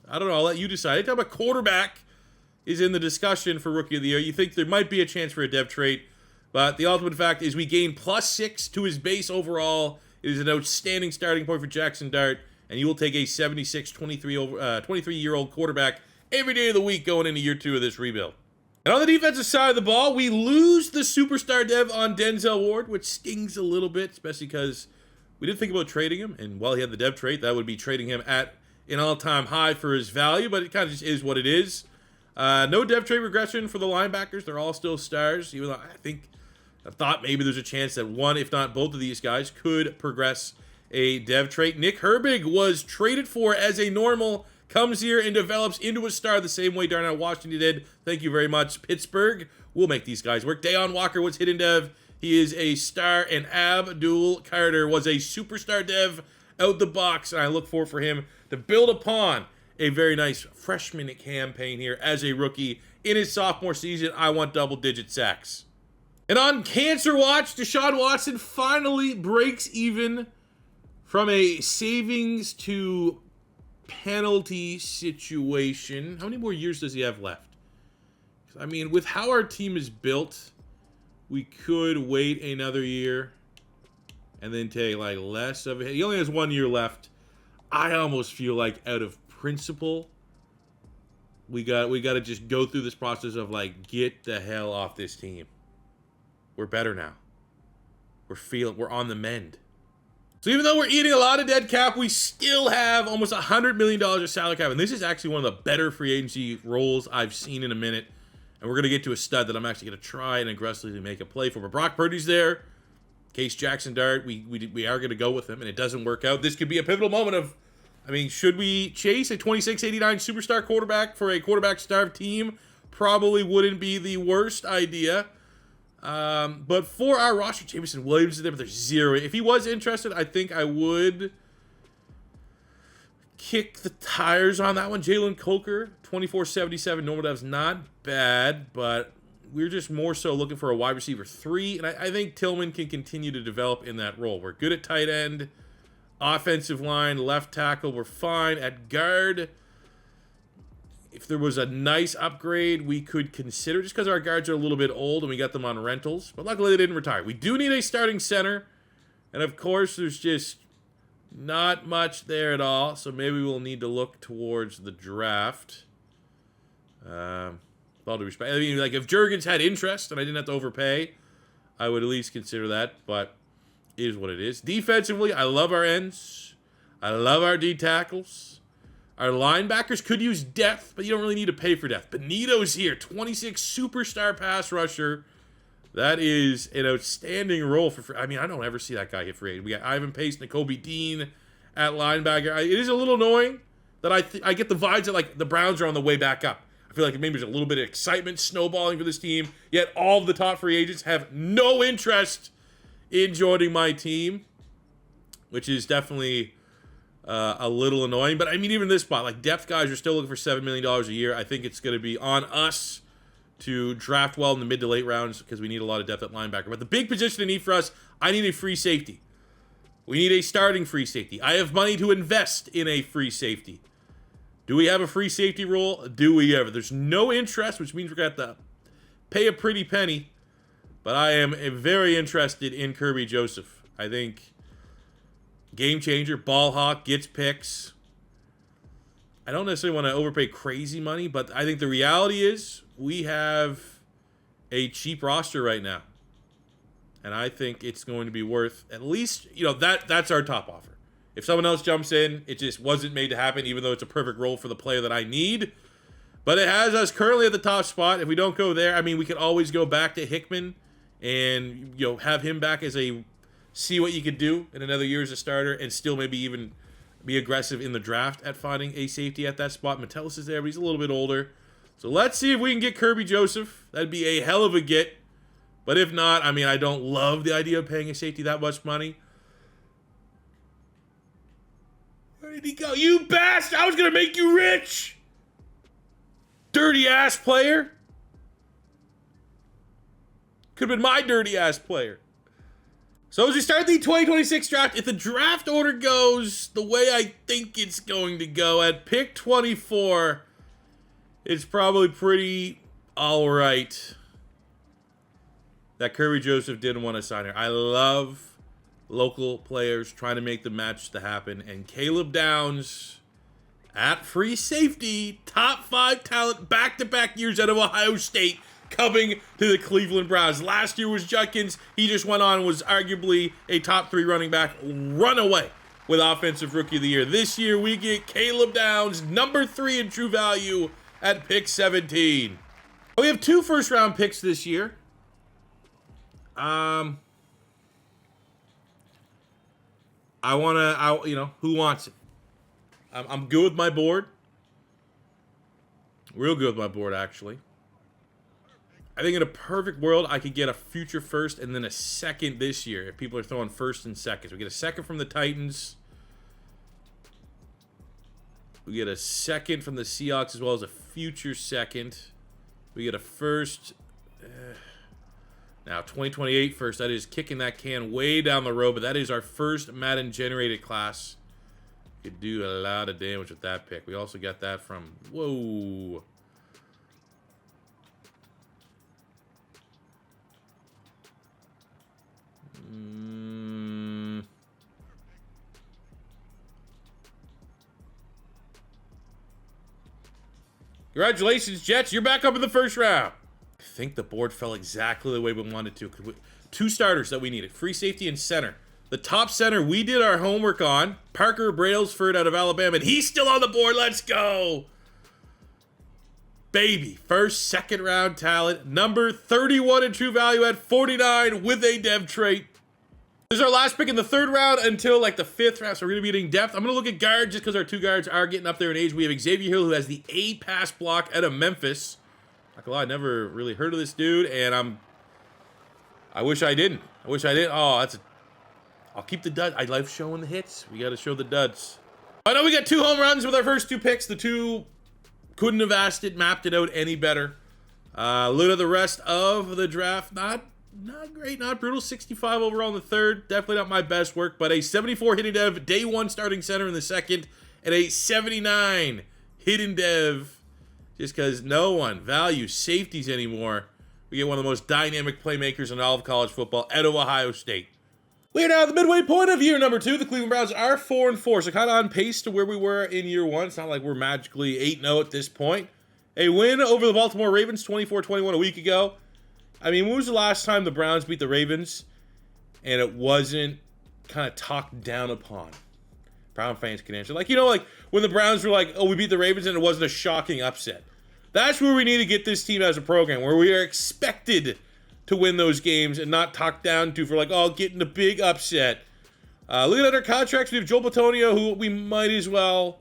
I don't know, I'll let you decide. Anytime a quarterback is in the discussion for Rookie of the Year, you think there might be a chance for a dev trait. But the ultimate fact is we gain +6 to his base overall. It is an outstanding starting point for Jaxon Dart, and you will take a 76, 23-year-old quarterback every day of the week going into year 2 of this rebuild. And on the defensive side of the ball, we lose the superstar dev on Denzel Ward, which stings a little bit, especially because we did think about trading him, and while he had the dev trait, that would be trading him at an all-time high for his value, but it kind of just is what it is. No dev trait regression for the linebackers. They're all still stars, even though I thought maybe there's a chance that one, if not both of these guys, could progress a dev trait. Nick Herbig was traded for as a normal, comes here and develops into a star the same way Darnell Washington did. Thank you very much, Pittsburgh. We'll make these guys work. Deon Walker was hidden dev. He is a star, and Abdul Carter was a superstar dev out the box, and I look forward for him to build upon a very nice freshman campaign here as a rookie. In his sophomore season, I want double-digit sacks. And on Cancer Watch, Deshaun Watson finally breaks even from a savings to penalty situation. How many more years does he have left? I mean, with how our team is built, we could wait another year and then take like less of it. He only has 1 year left. I almost feel like out of principle, we got to just go through this process of like, get the hell off this team. We're better now. We're on the mend. So even though we're eating a lot of dead cap, we still have almost $100 million of salary cap. And this is actually one of the better free agency roles I've seen in a minute. And we're going to get to a stud that I'm actually going to try and aggressively make a play for. But Brock Purdy's there. In case Jaxon Dart, we are going to go with him, and it doesn't work out. This could be a pivotal moment of, I mean, should we chase a 26-89 superstar quarterback for a quarterback-starved team? Probably wouldn't be the worst idea. But for our roster, Jameson Williams is there, but there's zero. If he was interested, I think I would kick the tires on that one. Jalen Coker, 24.77 normal devs, not bad, but we're just more so looking for a wide receiver 3, and I think Tillman can continue to develop in that role. We're good at tight end, offensive line, left tackle, we're fine. At guard, if there was a nice upgrade, we could consider, just because our guards are a little bit old and we got them on rentals, but luckily they didn't retire. We do need a starting center, and of course there's just not much there at all, so maybe we'll need to look towards the draft. With all due respect, I mean, like, if Jurgens had interest and I didn't have to overpay, I would at least consider that, but it is what it is. Defensively, I love our ends. I love our D tackles. Our linebackers could use depth, but you don't really need to pay for depth. Benito's here, 26 superstar pass rusher. That is an outstanding role for free. I mean, I don't ever see that guy hit free agent. We got Ivan Pace, Nakobe Dean at linebacker. It is a little annoying that I get the vibes that, like, the Browns are on the way back up. I feel like maybe there's a little bit of excitement snowballing for this team, yet all of the top free agents have no interest in joining my team, which is definitely a little annoying. But I mean, even this spot, like, depth guys are still looking for $7 million a year. I think it's going to be on us to draft well in the mid to late rounds because we need a lot of depth at linebacker. But the big position I need for us, I need a free safety. We need a starting free safety. I have money to invest in a free safety. Do we have a free safety role? Do we ever? There's no interest, which means we're going to have to pay a pretty penny. But I am very interested in Kirby Joseph. I think game changer, ball hawk, gets picks. I don't necessarily want to overpay crazy money, but I think the reality is we have a cheap roster right now. And I think it's going to be worth at least, that's our top offer. If someone else jumps in, it just wasn't made to happen, even though it's a perfect role for the player that I need. But it has us currently at the top spot. If we don't go there, I mean, we could always go back to Hickman and, have him back as see what you could do in another year as a starter and still maybe even be aggressive in the draft at finding a safety at that spot. Metellus is there, but he's a little bit older. So let's see if we can get Kirby Joseph. That'd be a hell of a get. But if not, I mean, I don't love the idea of paying a safety that much money. Where did he go? You bastard! I was going to make you rich! Dirty ass player. Could have been my dirty ass player. So as we start the 2026 draft, if the draft order goes the way I think it's going to go, at pick 24, it's probably pretty alright that Kirby Joseph didn't want to sign her. I love local players trying to make the match to happen, and Caleb Downs at free safety, top 5 talent, back-to-back years out of Ohio State, coming to the Cleveland Browns. Last year was Judkins. He just went on and was arguably a top 3 running back, run away with Offensive Rookie of the Year. This year we get Caleb Downs, number 3 in true value at pick 17. We have 2 first-round picks this year. Who wants it? I'm good with my board. Real good with my board, actually. I think in a perfect world, I could get a future first and then a second this year if people are throwing first and seconds. We get a second from the Titans. We get a second from the Seahawks as well as a future second. We get a first. Now, 2028 first. That is kicking that can way down the road, but that is our first Madden generated class. Could do a lot of damage with that pick. We also got that from... Whoa. Congratulations, Jets. You're back up in the first round. I think the board fell exactly the way we wanted to. Two starters that we needed. Free safety and center. The top center we did our homework on. Parker Brailsford out of Alabama. And he's still on the board. Let's go. Baby. First, second round talent. Number 31 in true value at 49 with a dev trait. This is our last pick in the third round until like the fifth round, so we're going to be getting depth. I'm going to look at guard just because our two guards are getting up there in age. We have Xavier Hill, who has the A pass block out of Memphis. Not gonna lie, I never really heard of this dude, and I wish I didn't. Oh, I'll keep the dud. I love showing the hits. We got to show the duds. I know we got 2 home runs with our first 2 picks. The 2 couldn't have mapped it out any better. Look at the rest of the draft. Not great, not brutal. 65 overall in the third. Definitely not my best work, but a 74 hitting dev, day 1 starting center in the second, and a 79 hitting dev, just because no one values safeties anymore. We get one of the most dynamic playmakers in all of college football out of Ohio State. We are now at the midway point of year number 2. The Cleveland Browns are 4-4, so kind of on pace to where we were in year 1. It's not like we're magically 8-0 at this point. A win over the Baltimore Ravens, 24-21 a week ago. I mean, when was the last time the Browns beat the Ravens and it wasn't kind of talked down upon? Brown fans can answer. Like when the Browns were like, oh, we beat the Ravens and it wasn't a shocking upset. That's where we need to get this team as a program, where we are expected to win those games and not talked down to for like, oh, getting a big upset. Look at our contracts. We have Joel Bitonio, who we might as well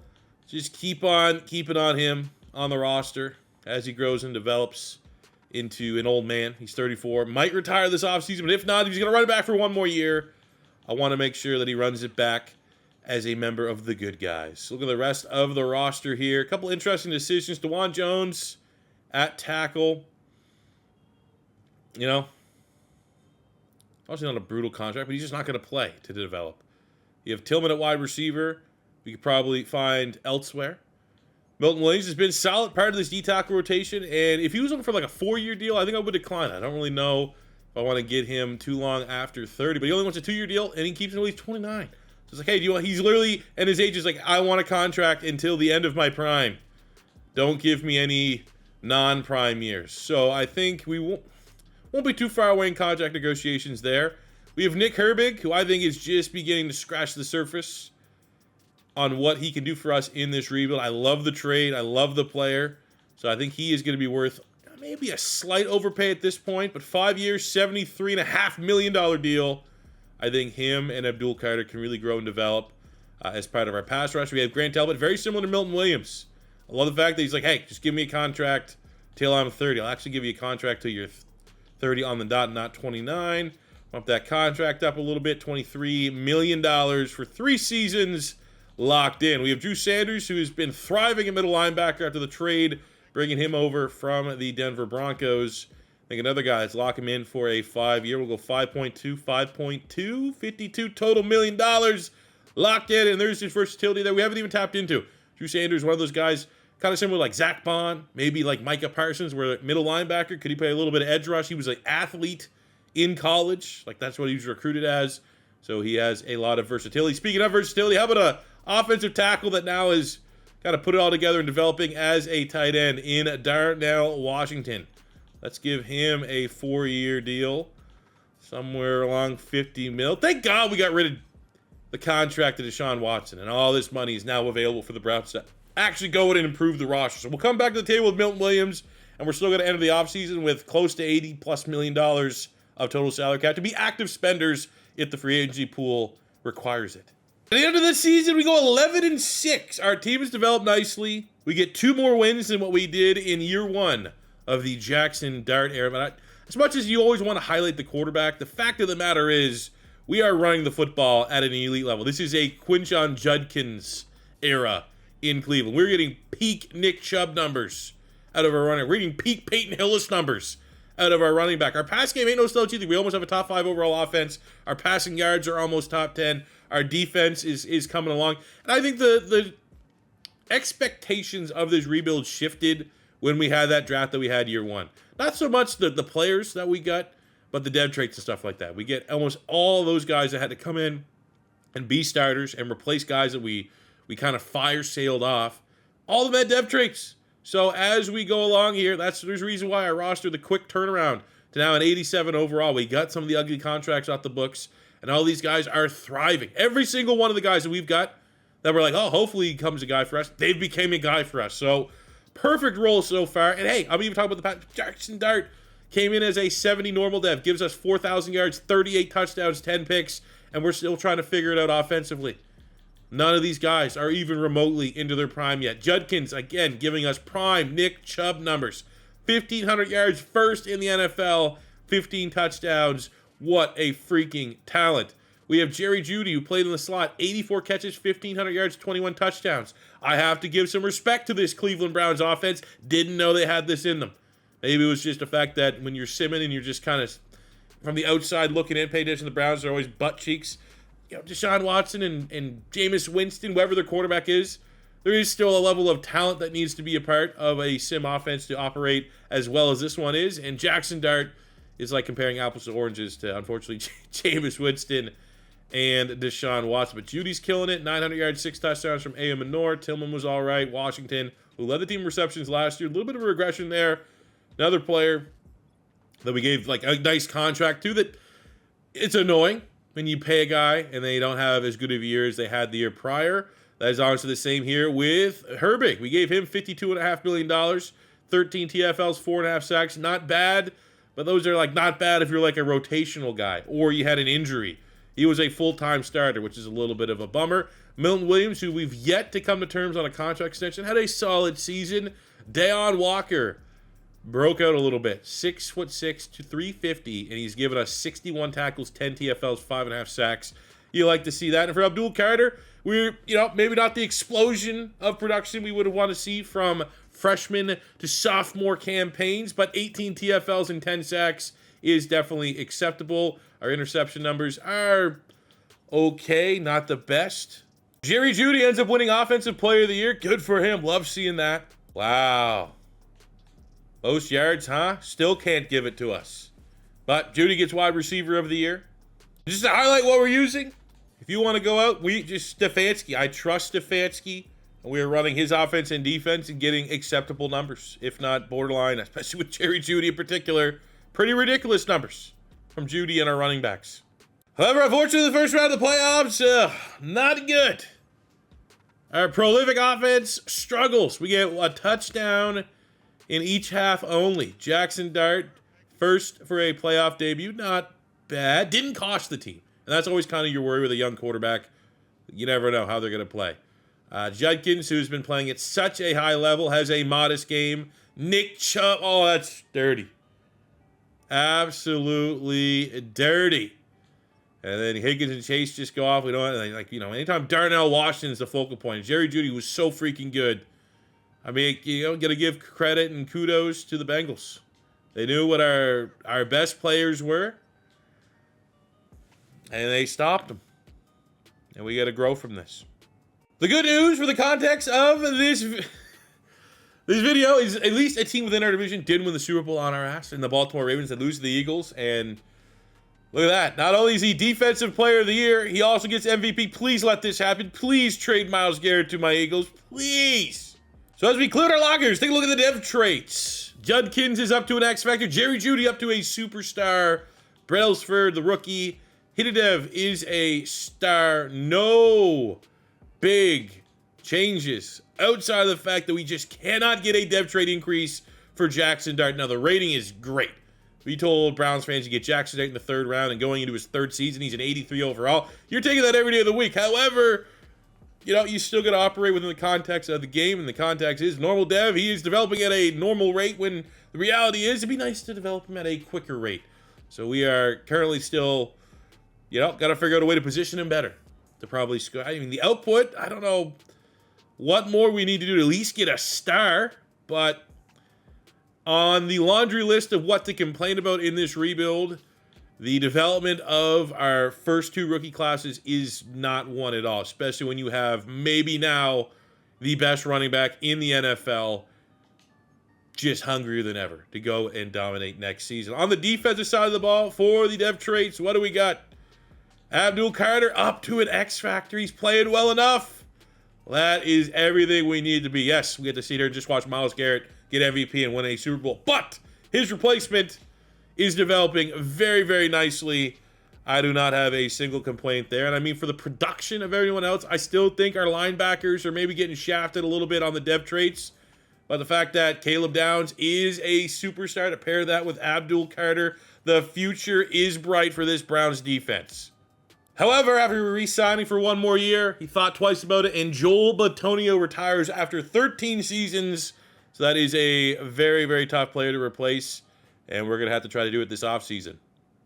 just keep on keeping on him on the roster as he grows and develops into an old man. He's 34. Might retire this offseason, but if not, he's going to run it back for one more year. I want to make sure that he runs it back as a member of the good guys. Look at the rest of the roster here. A couple interesting decisions. DeJuan Jones at tackle. Obviously not a brutal contract, but he's just not going to play to develop. You have Tillman at wide receiver. We could probably find elsewhere. Milton Williams has been solid part of this D-tackle rotation, and if he was looking for like a 4-year deal, I think I would decline. I don't really know if I want to get him too long after 30, but he only wants a 2-year deal, and he keeps him until he's 29. So it's like, hey, he's literally, and his age is like, I want a contract until the end of my prime. Don't give me any non-prime years. So I think we won't be too far away in contract negotiations there. We have Nick Herbig, who I think is just beginning to scratch the surface on what he can do for us in this rebuild. I love the trade. I love the player. So I think he is going to be worth maybe a slight overpay at this point, but 5 years, $73.5 million deal. I think him and Abdul Carter can really grow and develop as part of our pass rush. We have Grant Talbot, very similar to Milton Williams. I love the fact that he's like, hey, just give me a contract till I'm 30. I'll actually give you a contract till you're 30 on the dot, not 29. Bump that contract up a little bit, $23 million for 3 seasons. Locked in. We have Drew Sanders, who has been thriving in middle linebacker after the trade, bringing him over from the Denver Broncos. I think another guy, let's lock him in for a 5-year. We'll go 5.2, 52 total $1 million. Locked in, and there's his versatility that we haven't even tapped into. Drew Sanders, one of those guys, kind of similar like Zach Bond, maybe like Micah Parsons, where middle linebacker. Could he play a little bit of edge rush? He was an athlete in college. Like, that's what he was recruited as. So he has a lot of versatility. Speaking of versatility, how about a offensive tackle that now is kind of put it all together and developing as a tight end in Darnell Washington? Let's give him a 4-year deal, somewhere along 50 mil. Thank God we got rid of the contract to Deshaun Watson, and all this money is now available for the Browns to actually go in and improve the roster. So we'll come back to the table with Milton Williams, and we're still going to enter the offseason with close to $80+ million of total salary cap to be active spenders if the free agency pool requires it. At the end of this season, we go 11-6. Our team has developed nicely. We get 2 more wins than what we did in year 1 of the Jaxon Dart era. But as much as you always want to highlight the quarterback, the fact of the matter is we are running the football at an elite level. This is a Quinshon Judkins era in Cleveland. We're getting peak Nick Chubb numbers out of our runner. We're getting peak Peyton Hillis numbers out of our running back. Our pass game ain't no slouch either. We almost have a top 5 overall offense. Our passing yards are almost top 10. Our defense is coming along. And I think the expectations of this rebuild shifted when we had that draft that we had year 1. Not so much the players that we got, but the dev traits and stuff like that. We get almost all those guys that had to come in and be starters and replace guys that we kind of fire-sailed off. All of them had dev traits. So as we go along here, there's a reason why our roster, the quick turnaround to now an 87 overall. We got some of the ugly contracts off the books, and all these guys are thriving. Every single one of the guys that we've got that we're like, oh, hopefully he becomes a guy for us, they became a guy for us. So perfect role so far. And hey, I'm even talking about the Jaxon Dart came in as a 70 normal dev, gives us 4,000 yards, 38 touchdowns, 10 picks, and we're still trying to figure it out offensively. None of these guys are even remotely into their prime yet. Judkins, again, giving us prime Nick Chubb numbers. 1,500 yards, first in the NFL, 15 touchdowns. What a freaking talent. We have Jerry Jeudy, who played in the slot, 84 catches, 1,500 yards, 21 touchdowns. I have to give some respect to this Cleveland Browns offense. Didn't know they had this in them. Maybe it was just the fact that when you're simming and you're just kind of from the outside looking in, pay attention, the Browns are always butt cheeks. You know, Deshaun Watson and Jameis Winston, whoever their quarterback is, there is still a level of talent that needs to be a part of a sim offense to operate as well as this one is. And Jaxon Dart is like comparing apples to oranges to, unfortunately, Jameis Winston and Deshaun Watson. But Judy's killing it. 900 yards, 6 touchdowns from A.M. Manor. Tillman was all right. Washington, who led the team in receptions last year. A little bit of a regression there. Another player that we gave like a nice contract to that it's annoying when you pay a guy and they don't have as good of a year as they had the year prior. That is honestly the same here with Herbig. We gave him $52.5 million, 13 TFLs, 4.5 sacks. Not bad, but those are like not bad if you're like a rotational guy or you had an injury. He was a full-time starter, which is a little bit of a bummer. Milton Williams, who we've yet to come to terms on a contract extension, had a solid season. Deion Walker broke out a little bit. 6'6" to 350, and he's given us 61 tackles, 10 TFLs, 5.5 sacks. You like to see that. And for Abdul Carter, we're, maybe not the explosion of production we would have wanted to see from freshman to sophomore campaigns, but 18 TFLs and 10 sacks is definitely acceptable. Our interception numbers are okay, not the best. Jerry Jeudy ends up winning Offensive Player of the Year. Good for him. Love seeing that. Wow. Most yards, huh? Still can't give it to us. But Jeudy gets Wide Receiver of the Year. Just to highlight what we're using, if you want to go out, Stefanski. I trust Stefanski. And we are running his offense and defense and getting acceptable numbers, if not borderline, especially with Jerry Jeudy in particular. Pretty ridiculous numbers from Jeudy and our running backs. However, unfortunately, the first round of the playoffs, not good. Our prolific offense struggles. We get a touchdown in each half only. Jaxon Dart, first for a playoff debut. Not bad. Didn't cost the team. And that's always kind of your worry with a young quarterback. You never know how they're going to play. Judkins, who's been playing at such a high level, has a modest game. Nick Chubb, oh, that's dirty. Absolutely dirty. And then Higgins and Chase just go off. We don't anytime Darnell Washington's the focal point. Jerry Jeudy was so freaking good. I mean, got to give credit and kudos to the Bengals. They knew what our best players were, and they stopped them. And we got to grow from this. The good news for the context of this video is at least a team within our division did win the Super Bowl on our ass, and the Baltimore Ravens that lose to the Eagles. And look at that. Not only is he Defensive Player of the Year, he also gets MVP. Please let this happen. Please trade Myles Garrett to my Eagles. Please. So as we cleared our lockers, take a look at the dev traits. Judkins is up to an X Factor. Jerry Jeudy up to a superstar. Brailsford, the rookie. Hidedev is a star. No big changes outside of the fact that we just cannot get a dev trait increase for Jaxon Dart. Now, the rating is great. We told Browns fans to get Jaxon Dart in the third round and going into his third season, he's an 83 overall. You're taking that every day of the week. However, you still got to operate within the context of the game, and the context is normal dev. He is developing at a normal rate when the reality is it'd be nice to develop him at a quicker rate. So we are currently still, got to figure out a way to position him better to probably score. I mean, the output, I don't know what more we need to do to at least get a star, but On the laundry list of what to complain about in this rebuild, the development of our first 2 rookie classes is not one at all, especially when you have maybe now the best running back in the NFL just hungrier than ever to go and dominate next season. On the defensive side of the ball, for the dev traits, what do we got? Abdul Carter up to an X factor. He's playing well enough. That is everything we need to be. Yes, we get to sit here and just watch Myles Garrett get MVP and win a Super Bowl. But his replacement is developing very, very nicely. I do not have a single complaint there. And I mean, for the production of everyone else, I still think our linebackers are maybe getting shafted a little bit on the dev traits. But the fact that Caleb Downs is a superstar, to pair that with Abdul Carter, the future is bright for this Browns defense. However, after re-signing for 1 more year, he thought twice about it, and Joel Bitonio retires after 13 seasons. So that is a very, very tough player to replace, and we're going to have to try to do it this offseason.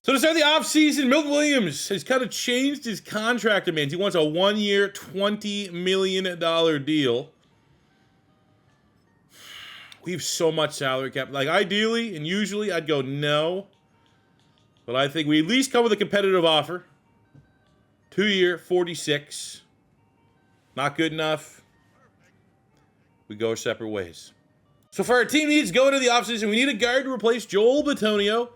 So to start the offseason, Milton Williams has kind of changed his contract demands. He wants a 1-year, $20 million deal. We have so much salary cap. Like, ideally and usually, I'd go no. But I think we at least come with a competitive offer. 2-year, 46. Not good enough. We go our separate ways. So for our team needs going into the offseason, we need a guard to replace Joel Bitonio.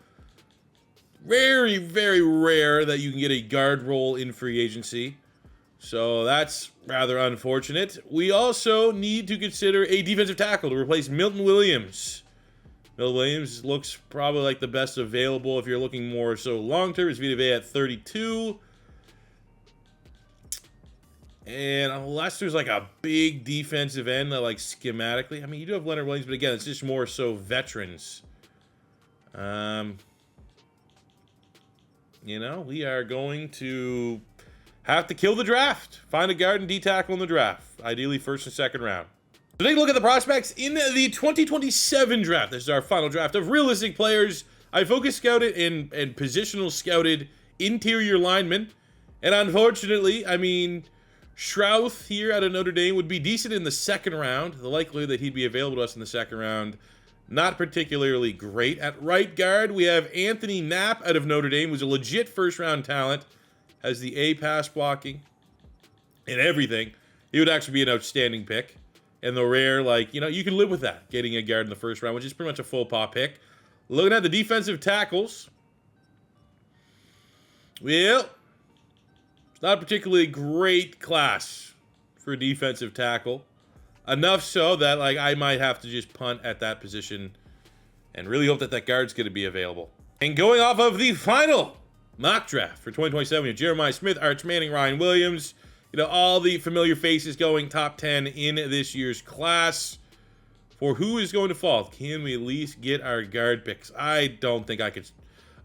Very, very rare that you can get a guard role in free agency. So that's rather unfortunate. We also need to consider a defensive tackle to replace Milton Williams. Milton Williams looks probably like the best available if you're looking more so long-term. It's Vita Vea at 32. And unless there's like a big defensive end that, like, schematically, I mean, you do have Leonard Williams, but again, it's just more so veterans. You know, we are going to have to kill the draft. Find a guard and D-tackle in the draft. Ideally, 1st and 2nd round. So take a look at the prospects in the 2027 draft. This is our final draft of realistic players. I focus scouted and positional scouted interior linemen. And unfortunately, I mean, Shrouth here out of Notre Dame would be decent in the 2nd round. The likelihood that he'd be available to us in the 2nd round, not particularly great. At right guard, we have Anthony Knapp out of Notre Dame, who's a legit 1st-round talent. Has the A pass blocking and everything. He would actually be an outstanding pick. And the rare, like, you know, you can live with that, getting a guard in the 1st round, which is pretty much a full pop pick. Looking at the defensive tackles. Well, it's not a particularly great class for a defensive tackle. Enough so that, like, I might have to just punt at that position and really hope that that guard's going to be available. And going off of the final mock draft for 2027, we have Jeremiah Smith, Arch Manning, Ryan Williams. You know, all the familiar faces going top 10 in this year's class. For who is going to fall? Can we at least get our guard picks? I don't think I could.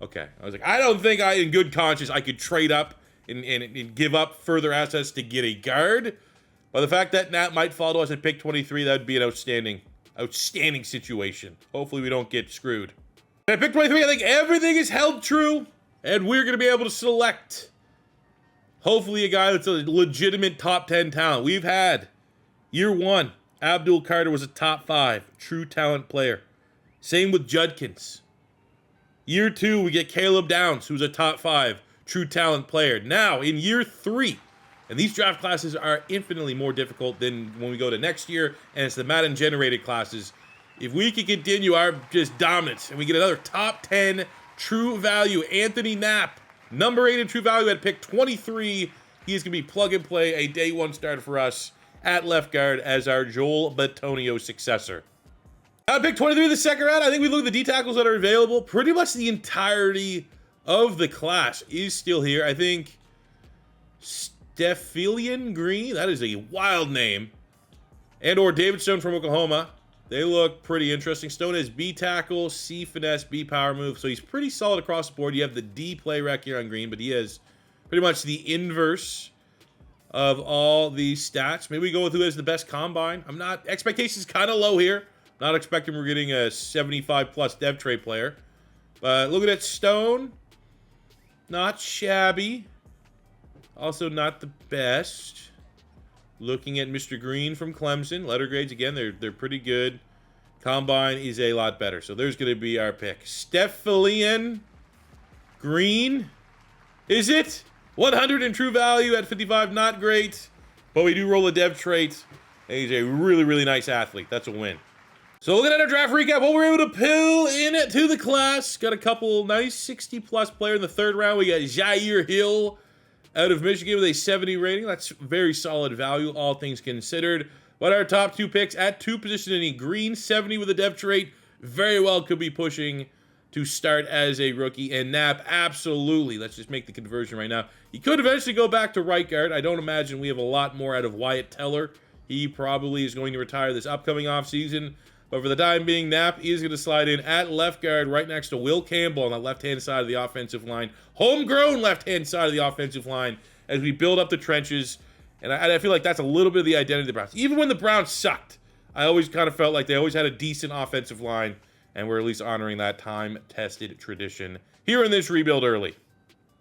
Okay. I was like, I don't think in good conscience, I could trade up and give up further assets to get a guard. But the fact that Nat might fall to us at pick 23, that would be an outstanding situation. Hopefully we don't get screwed. At pick 23, I think everything is held true. And we're going to be able to select, hopefully, a guy that's a legitimate top 10 talent. We've had, year 1, Abdul Carter was a top 5 true talent player. Same with Judkins. Year 2, we get Caleb Downs, who's a top 5 true talent player. Now, in year 3, and these draft classes are infinitely more difficult than when we go to next year, and it's the Madden generated classes. If we can continue our just dominance, and we get another top 10 true value, Anthony Knapp, number 8 in true value at pick 23. He is going to be plug and play, a day 1 starter for us at left guard as our Joel Bitonio successor. At pick 23 of the 2nd round, I think we look at the D-tackles that are available. Pretty much the entirety of the class is still here. I think Stephilian Green, that is a wild name, and or David Stone from Oklahoma. They look pretty interesting. Stone has B tackle, C finesse, B power move. So he's pretty solid across the board. You have the D play rec here on Green, but he has pretty much the inverse of all these stats. Maybe we go with who has the best combine. Expectations kind of low here. Not expecting we're getting a 75+ dev trait player. But looking at Stone, not shabby. Also not the best. Looking at Mr. Green from Clemson. Letter grades, again, they're pretty good. Combine is a lot better. So there's going to be our pick. Stephalian Green. Is it? 100 in true value at 55. Not great. But we do roll a dev trait. And he's a really, really nice athlete. That's a win. So looking at our draft recap, what we're able to pull in to the class. Got a couple nice 60-plus player in the third round. We got Jair Hill out of Michigan with a 70 rating. That's very solid value, all things considered. But our top 2 picks at 2 position in a green 70 with a dev trait very well could be pushing to start as a rookie. And Knapp, absolutely. Let's just make the conversion right now. He could eventually go back to right guard. I don't imagine we have a lot more out of Wyatt Teller. He probably is going to retire this upcoming offseason. But for the time being, Knapp is going to slide in at left guard right next to Will Campbell on the left-hand side of the offensive line. Homegrown left-hand side of the offensive line as we build up the trenches. And I feel like that's a little bit of the identity of the Browns. Even when the Browns sucked, I always kind of felt like they always had a decent offensive line, and we're at least honoring that time-tested tradition here in this rebuild early.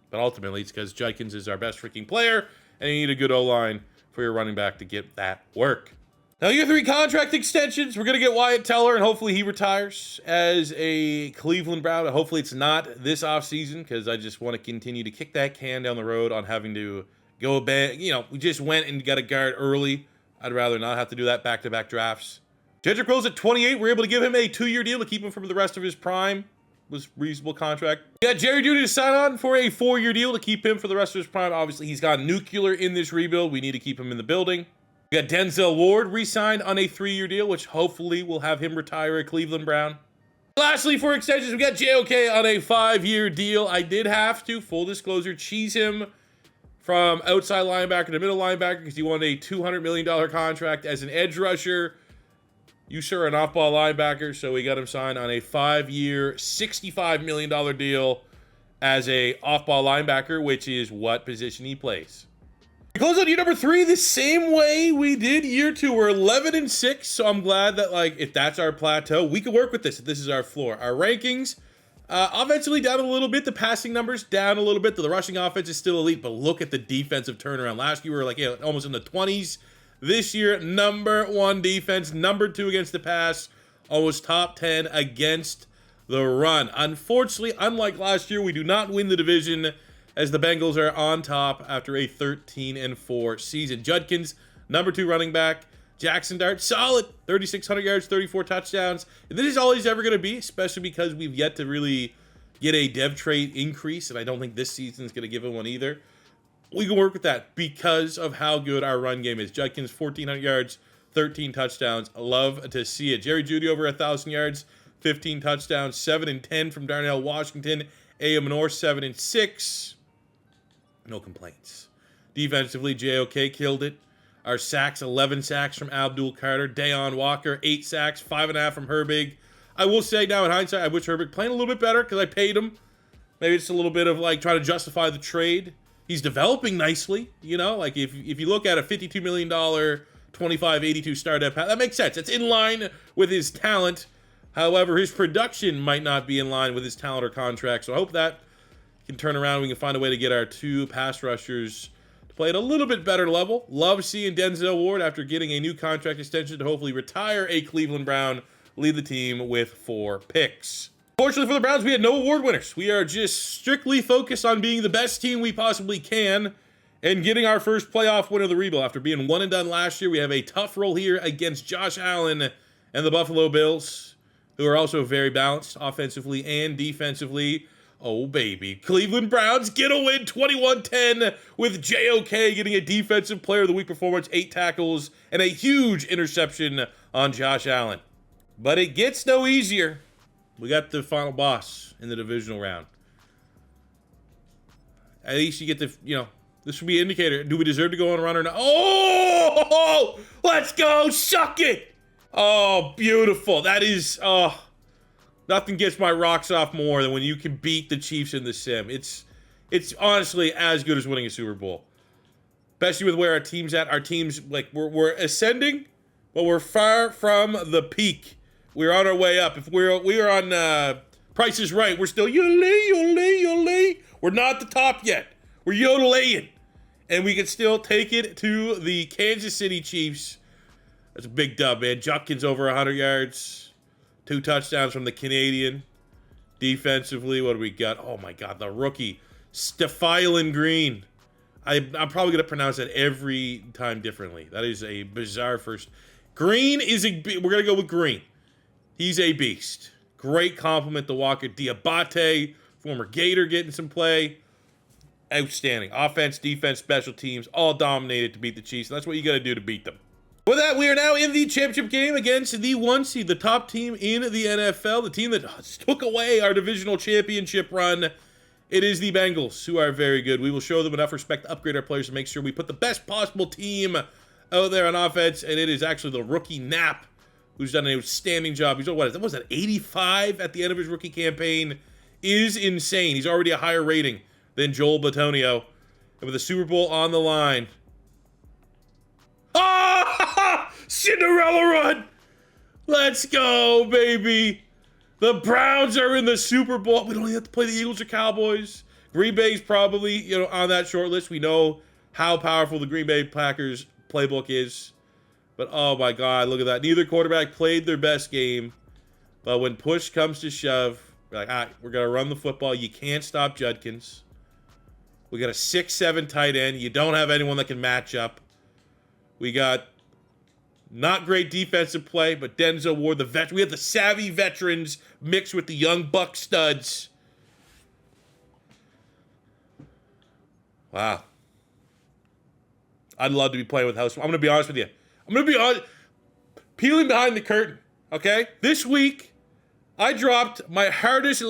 But ultimately, it's because Judkins is our best freaking player, and you need a good O-line for your running back to get that work. Now, year 3 contract extensions. We're going to get Wyatt Teller, and hopefully he retires as a Cleveland Brown. Hopefully it's not this offseason, because I just want to continue to kick that can down the road on having to go back. You know, we just went and got a guard early. I'd rather not have to do that back-to-back drafts. Jedrick Wills at 28. We're able to give him a 2-year deal to keep him for the rest of his prime. Was reasonable contract. We got Jerry Jeudy to sign on for a 4-year deal to keep him for the rest of his prime. Obviously, he's got nuclear in this rebuild. We need to keep him in the building. We got Denzel Ward re-signed on a 3-year deal, which hopefully will have him retire a Cleveland Brown. Lastly, for extensions, we got JOK on a 5-year deal. I did have to, full disclosure, cheese him from outside linebacker to middle linebacker because he wanted a $200 million contract as an edge rusher. You, sir, an off-ball linebacker, so we got him signed on a 5-year, $65 million deal as a off-ball linebacker, which is what position he plays. We close out year number 3 the same way we did year 2. We're 11-6, so I'm glad that, like, if that's our plateau, we can work with this if this is our floor. Our rankings, offensively down a little bit. The passing numbers down a little bit. The rushing offense is still elite, but look at the defensive turnaround. Last year, we were, like, almost in the 20s. This year, number 1 defense, number 2 against the pass, almost top 10 against the run. Unfortunately, unlike last year, we do not win the division as the Bengals are on top after a 13-4 season. Judkins, number 2 running back. Jaxon Dart, solid, 3,600 yards, 34 touchdowns. And this is all he's ever going to be, especially because we've yet to really get a dev trait increase, and I don't think this season is going to give him one either. We can work with that because of how good our run game is. Judkins, 1,400 yards, 13 touchdowns. Love to see it. Jerry Jeudy over 1,000 yards, 15 touchdowns, 7-10 from Darnell Washington. A.M. North, 7-6. No complaints. Defensively, JOK killed it. Our sacks, 11 sacks from Abdul Carter. Dayon Walker, 8 sacks, 5.5 from Herbig. I will say now in hindsight, I wish Herbig playing a little bit better because I paid him. Maybe it's a little bit of like trying to justify the trade. He's developing nicely, you know? Like if you look at a $52 million, 25-82 startup, that makes sense. It's in line with his talent. However, his production might not be in line with his talent or contract. So I hope that can turn around. We can find a way to get our 2 pass rushers to play at a little bit better level. Love seeing Denzel Ward after getting a new contract extension to hopefully retire a Cleveland Brown, lead the team with 4 picks. Fortunately for the Browns, we had no award winners. We are just strictly focused on being the best team we possibly can and getting our first playoff win of the rebuild. After being 1-done last year, we have a tough role here against Josh Allen and the Buffalo Bills, who are also very balanced offensively and defensively. Oh, baby. Cleveland Browns get a win 21-10 with JOK getting a Defensive Player of the Week performance, 8 tackles, and a huge interception on Josh Allen. But it gets no easier. We got the final boss in the divisional round. At least you get the, this should be an indicator. Do we deserve to go on a run or not? Oh, let's go. Suck it. Oh, beautiful. That is, nothing gets my rocks off more than when you can beat the Chiefs in the sim. It's honestly as good as winning a Super Bowl. Especially with where our team's at. Our team's, like, we're ascending, but we're far from the peak. We're on our way up. If we are on Price is Right, we're still yodeling. We're not the top yet. We're yodeling. And we can still take it to the Kansas City Chiefs. That's a big dub, man. Judkins over 100 yards. 2 touchdowns from the Canadian. Defensively, what do we got? Oh my God, the rookie, Stefylan Green. I'm probably going to pronounce that every time differently. That is a bizarre first. Green is we're going to go with Green. He's a beast. Great compliment to Walker Diabate, former Gator, getting some play. Outstanding. Offense, defense, special teams, all dominated to beat the Chiefs. That's what you got to do to beat them. With that, we are now in the championship game against the 1 seed, the top team in the NFL, the team that took away our divisional championship run. It is the Bengals, who are very good. We will show them enough respect to upgrade our players to make sure we put the best possible team out there on offense, and it is actually the rookie Knapp, who's done an outstanding job. He's, what was that, 85 at the end of his rookie campaign? Is insane. He's already a higher rating than Joel Bitonio. And with the Super Bowl on the line. Ah! Cinderella run! Let's go, baby! The Browns are in the Super Bowl. We don't even have to play the Eagles or Cowboys. Green Bay's probably, on that short list. We know how powerful the Green Bay Packers playbook is. But, oh, my God, look at that. Neither quarterback played their best game. But when push comes to shove, we're like, we're going to run the football. You can't stop Judkins. We got a 6'7" tight end. You don't have anyone that can match up. We got not great defensive play, but Denzel Ward, the vet. We have the savvy veterans mixed with the young buck studs. Wow. I'd love to be playing with House. I'm going to be honest with you. I'm going to be honest. Peeling behind the curtain, okay? This week, I dropped my hardest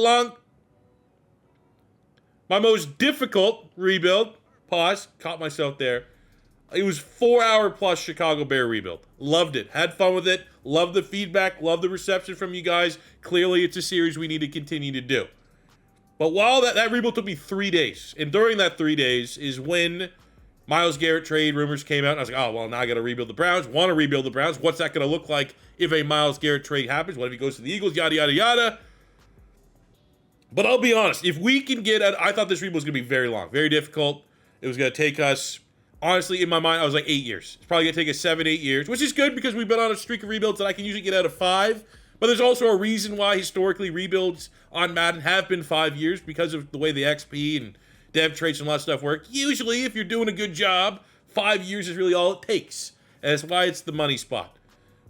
my most difficult rebuild. Pause. Caught myself there. It was 4-hour plus Chicago Bear rebuild. Loved it. Had fun with it. Loved the feedback. Loved the reception from you guys. Clearly, it's a series we need to continue to do. But while that rebuild took me 3 days, and during that 3 days is when Myles Garrett trade rumors came out, and I was like, oh, well, now I got to rebuild the Browns. Want to rebuild the Browns. What's that going to look like if a Myles Garrett trade happens? What if he goes to the Eagles? Yada, yada, yada. But I'll be honest. If we can get I thought this rebuild was going to be very long, very difficult. It was going to take us, honestly, in my mind, I was like 8 years. It's probably going to take us 7-8 years, which is good because we've been on a streak of rebuilds that I can usually get out of 5. But there's also a reason why historically rebuilds on Madden have been 5 years because of the way the XP and dev traits and all that stuff work. Usually, if you're doing a good job, 5 years is really all it takes. And that's why it's the money spot.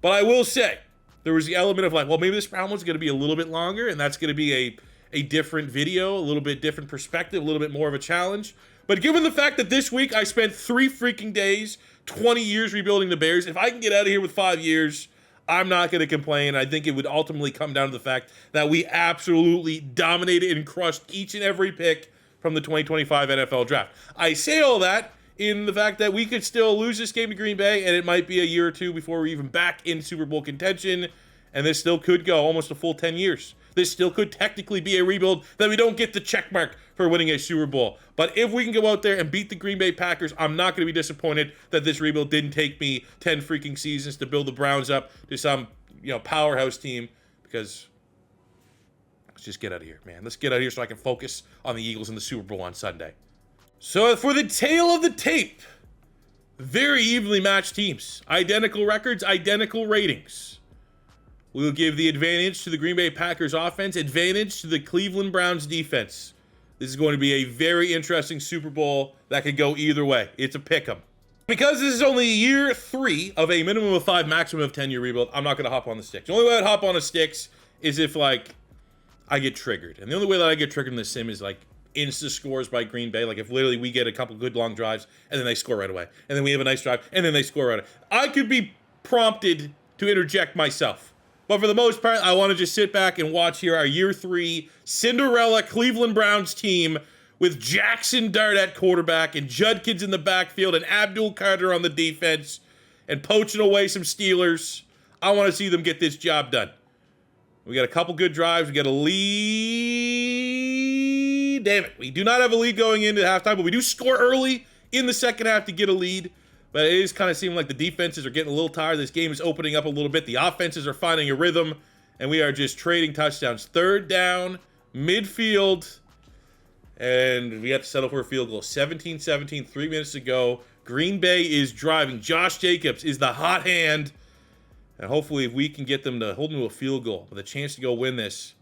But I will say, there was the element of like, well, maybe this round one's going to be a little bit longer, and that's going to be a different video, a little bit different perspective, a little bit more of a challenge. But given the fact that this week I spent 3 freaking days, 20 years rebuilding the Bears, if I can get out of here with 5 years, I'm not going to complain. I think it would ultimately come down to the fact that we absolutely dominated and crushed each and every pick from the 2025 NFL Draft. I say all that in the fact that we could still lose this game to Green Bay, and it might be a year or two before we're even back in Super Bowl contention, and this still could go almost a full 10 years. This still could technically be a rebuild that we don't get the check mark for winning a Super Bowl. But if we can go out there and beat the Green Bay Packers, I'm not going to be disappointed that this rebuild didn't take me 10 freaking seasons to build the Browns up to some, powerhouse team. Because let's just get out of here, man. Let's get out of here so I can focus on the Eagles in the Super Bowl on Sunday. So for the tail of the tape, very evenly matched teams. Identical records, identical ratings. We will give the advantage to the Green Bay Packers offense, advantage to the Cleveland Browns defense. This is going to be a very interesting Super Bowl that could go either way. It's a pick'em. Because this is only year 3 of a minimum of 5, maximum of 10-year rebuild, I'm not going to hop on the sticks. The only way I'd hop on the sticks is if, I get triggered. And the only way that I get triggered in this sim is, insta scores by Green Bay. If literally we get a couple good long drives, and then they score right away. And then we have a nice drive, and then they score right away. I could be prompted to interject myself. But for the most part, I want to just sit back and watch here our year 3 Cinderella Cleveland Browns team with Jaxon Dart at quarterback and Judkins in the backfield and Abdul Carter on the defense and poaching away some Steelers. I want to see them get this job done. We got a couple good drives. We got a lead. Damn it. We do not have a lead going into halftime, but we do score early in the second half to get a lead. But it is kind of seeming like the defenses are getting a little tired. This game is opening up a little bit. The offenses are finding a rhythm, and we are just trading touchdowns. 3rd down, midfield, and we have to settle for a field goal. 17-17, 3 minutes to go. Green Bay is driving. Josh Jacobs is the hot hand. And hopefully if we can get them to hold them to a field goal with a chance to go win this,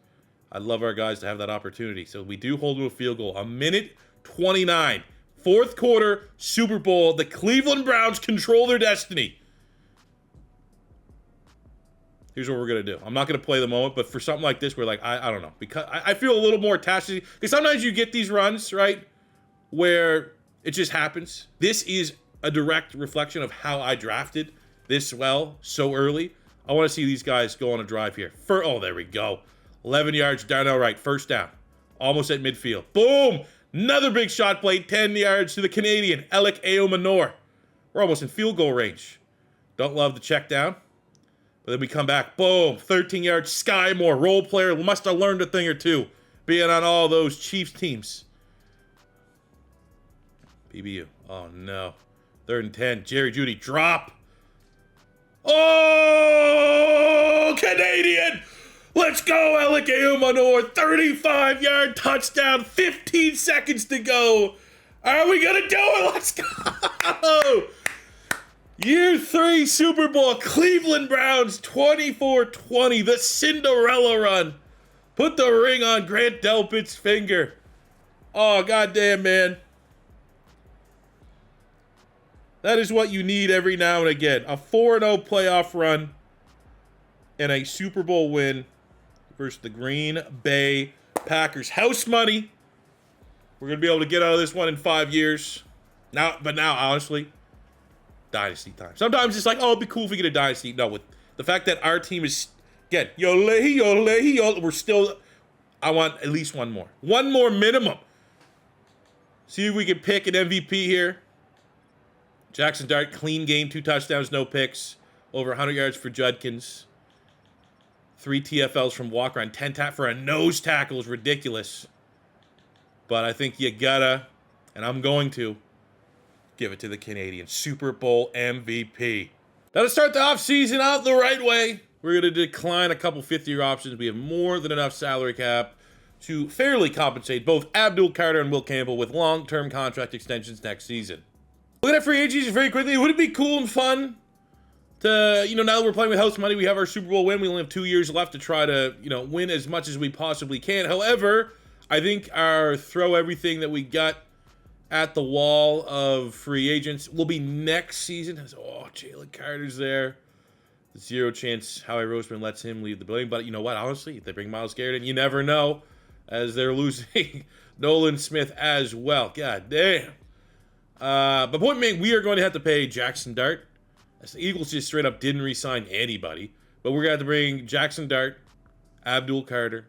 I'd love our guys to have that opportunity. So we do hold them to a field goal. 1:29. Fourth quarter, Super Bowl. The Cleveland Browns control their destiny. Here's what we're going to do. I'm not going to play the moment, but for something like this, we're like, I don't know. Because I feel a little more attached to it. Because sometimes you get these runs, right, where it just happens. This is a direct reflection of how I drafted this well so early. I want to see these guys go on a drive here. Oh, there we go. 11 yards, Darnell Wright, first down. Almost at midfield. Boom! Another big shot play, 10 yards to the Canadian, Alec Aomanor. We're almost in field goal range. Don't love the check down. But then we come back, boom, 13 yards, Sky Moore, role player, must have learned a thing or two, being on all those Chiefs teams. PBU, oh no. 3rd and 10, Jerry Jeudy, drop. Oh, Canadian! Let's go, Alec Aomanor, 35-yard touchdown, 15 seconds to go. Are we gonna do it? Let's go! Year 3 Super Bowl, Cleveland Browns, 24-20, the Cinderella run. Put the ring on Grant Delpit's finger. Oh, goddamn, man. That is what you need every now and again. A 4-0 playoff run and a Super Bowl win versus the Green Bay Packers. House money. We're going to be able to get out of this one in 5 years. Now, honestly, dynasty time. Sometimes it's like, oh, it'd be cool if we get a dynasty. No, with the fact that our team is, again, we're still, I want at least one more. One more minimum. See if we can pick an MVP here. Jaxon Dart, clean game, 2 touchdowns, no picks. Over 100 yards for Judkins. 3 TFLs from Walker on 10 for a nose tackle is ridiculous. But I think you gotta, and I'm going to, give it to the Canadian Super Bowl MVP. Now to start the offseason out the right way, we're going to decline a couple fifth-year options. We have more than enough salary cap to fairly compensate both Abdul Carter and Will Campbell with long-term contract extensions next season. Looking at free agencies very quickly, would it be cool and fun to, now that we're playing with house money, we have our Super Bowl win. We only have 2 years left to try to, win as much as we possibly can. However, I think our throw everything that we got at the wall of free agents will be next season. Oh, Jalen Carter's there. Zero chance Howie Roseman lets him leave the building. But you know what? Honestly, if they bring Myles Garrett in, you never know, as they're losing Nolan Smith as well. God damn. But point being, we are going to have to pay Jaxon Dart. As the Eagles just straight up didn't re-sign anybody. But we're going to have to bring Jaxon Dart, Abdul Carter,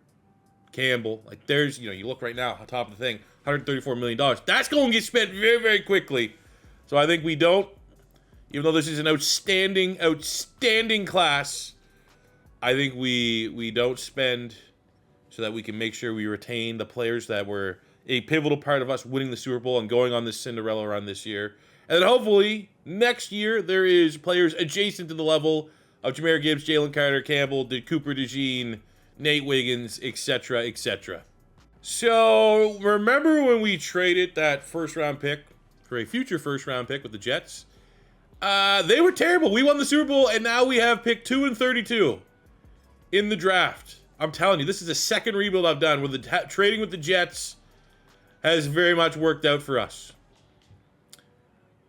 Campbell. Like, there's, you look right now on top of the thing, $134 million. That's going to get spent very, very quickly. So I think we don't, even though this is an outstanding class, I think we don't spend so that we can make sure we retain the players that were a pivotal part of us winning the Super Bowl and going on this Cinderella run this year. And then hopefully next year there is players adjacent to the level of Jahmyr Gibbs, Jalen Carter, Campbell, Cooper DeJean, Nate Wiggins, etc., etc. So, remember when we traded that first-round pick for a future first-round pick with the Jets? They were terrible. We won the Super Bowl, and now we have pick 2 and 32 in the draft. I'm telling you, this is the second rebuild I've done where the trading with the Jets has very much worked out for us.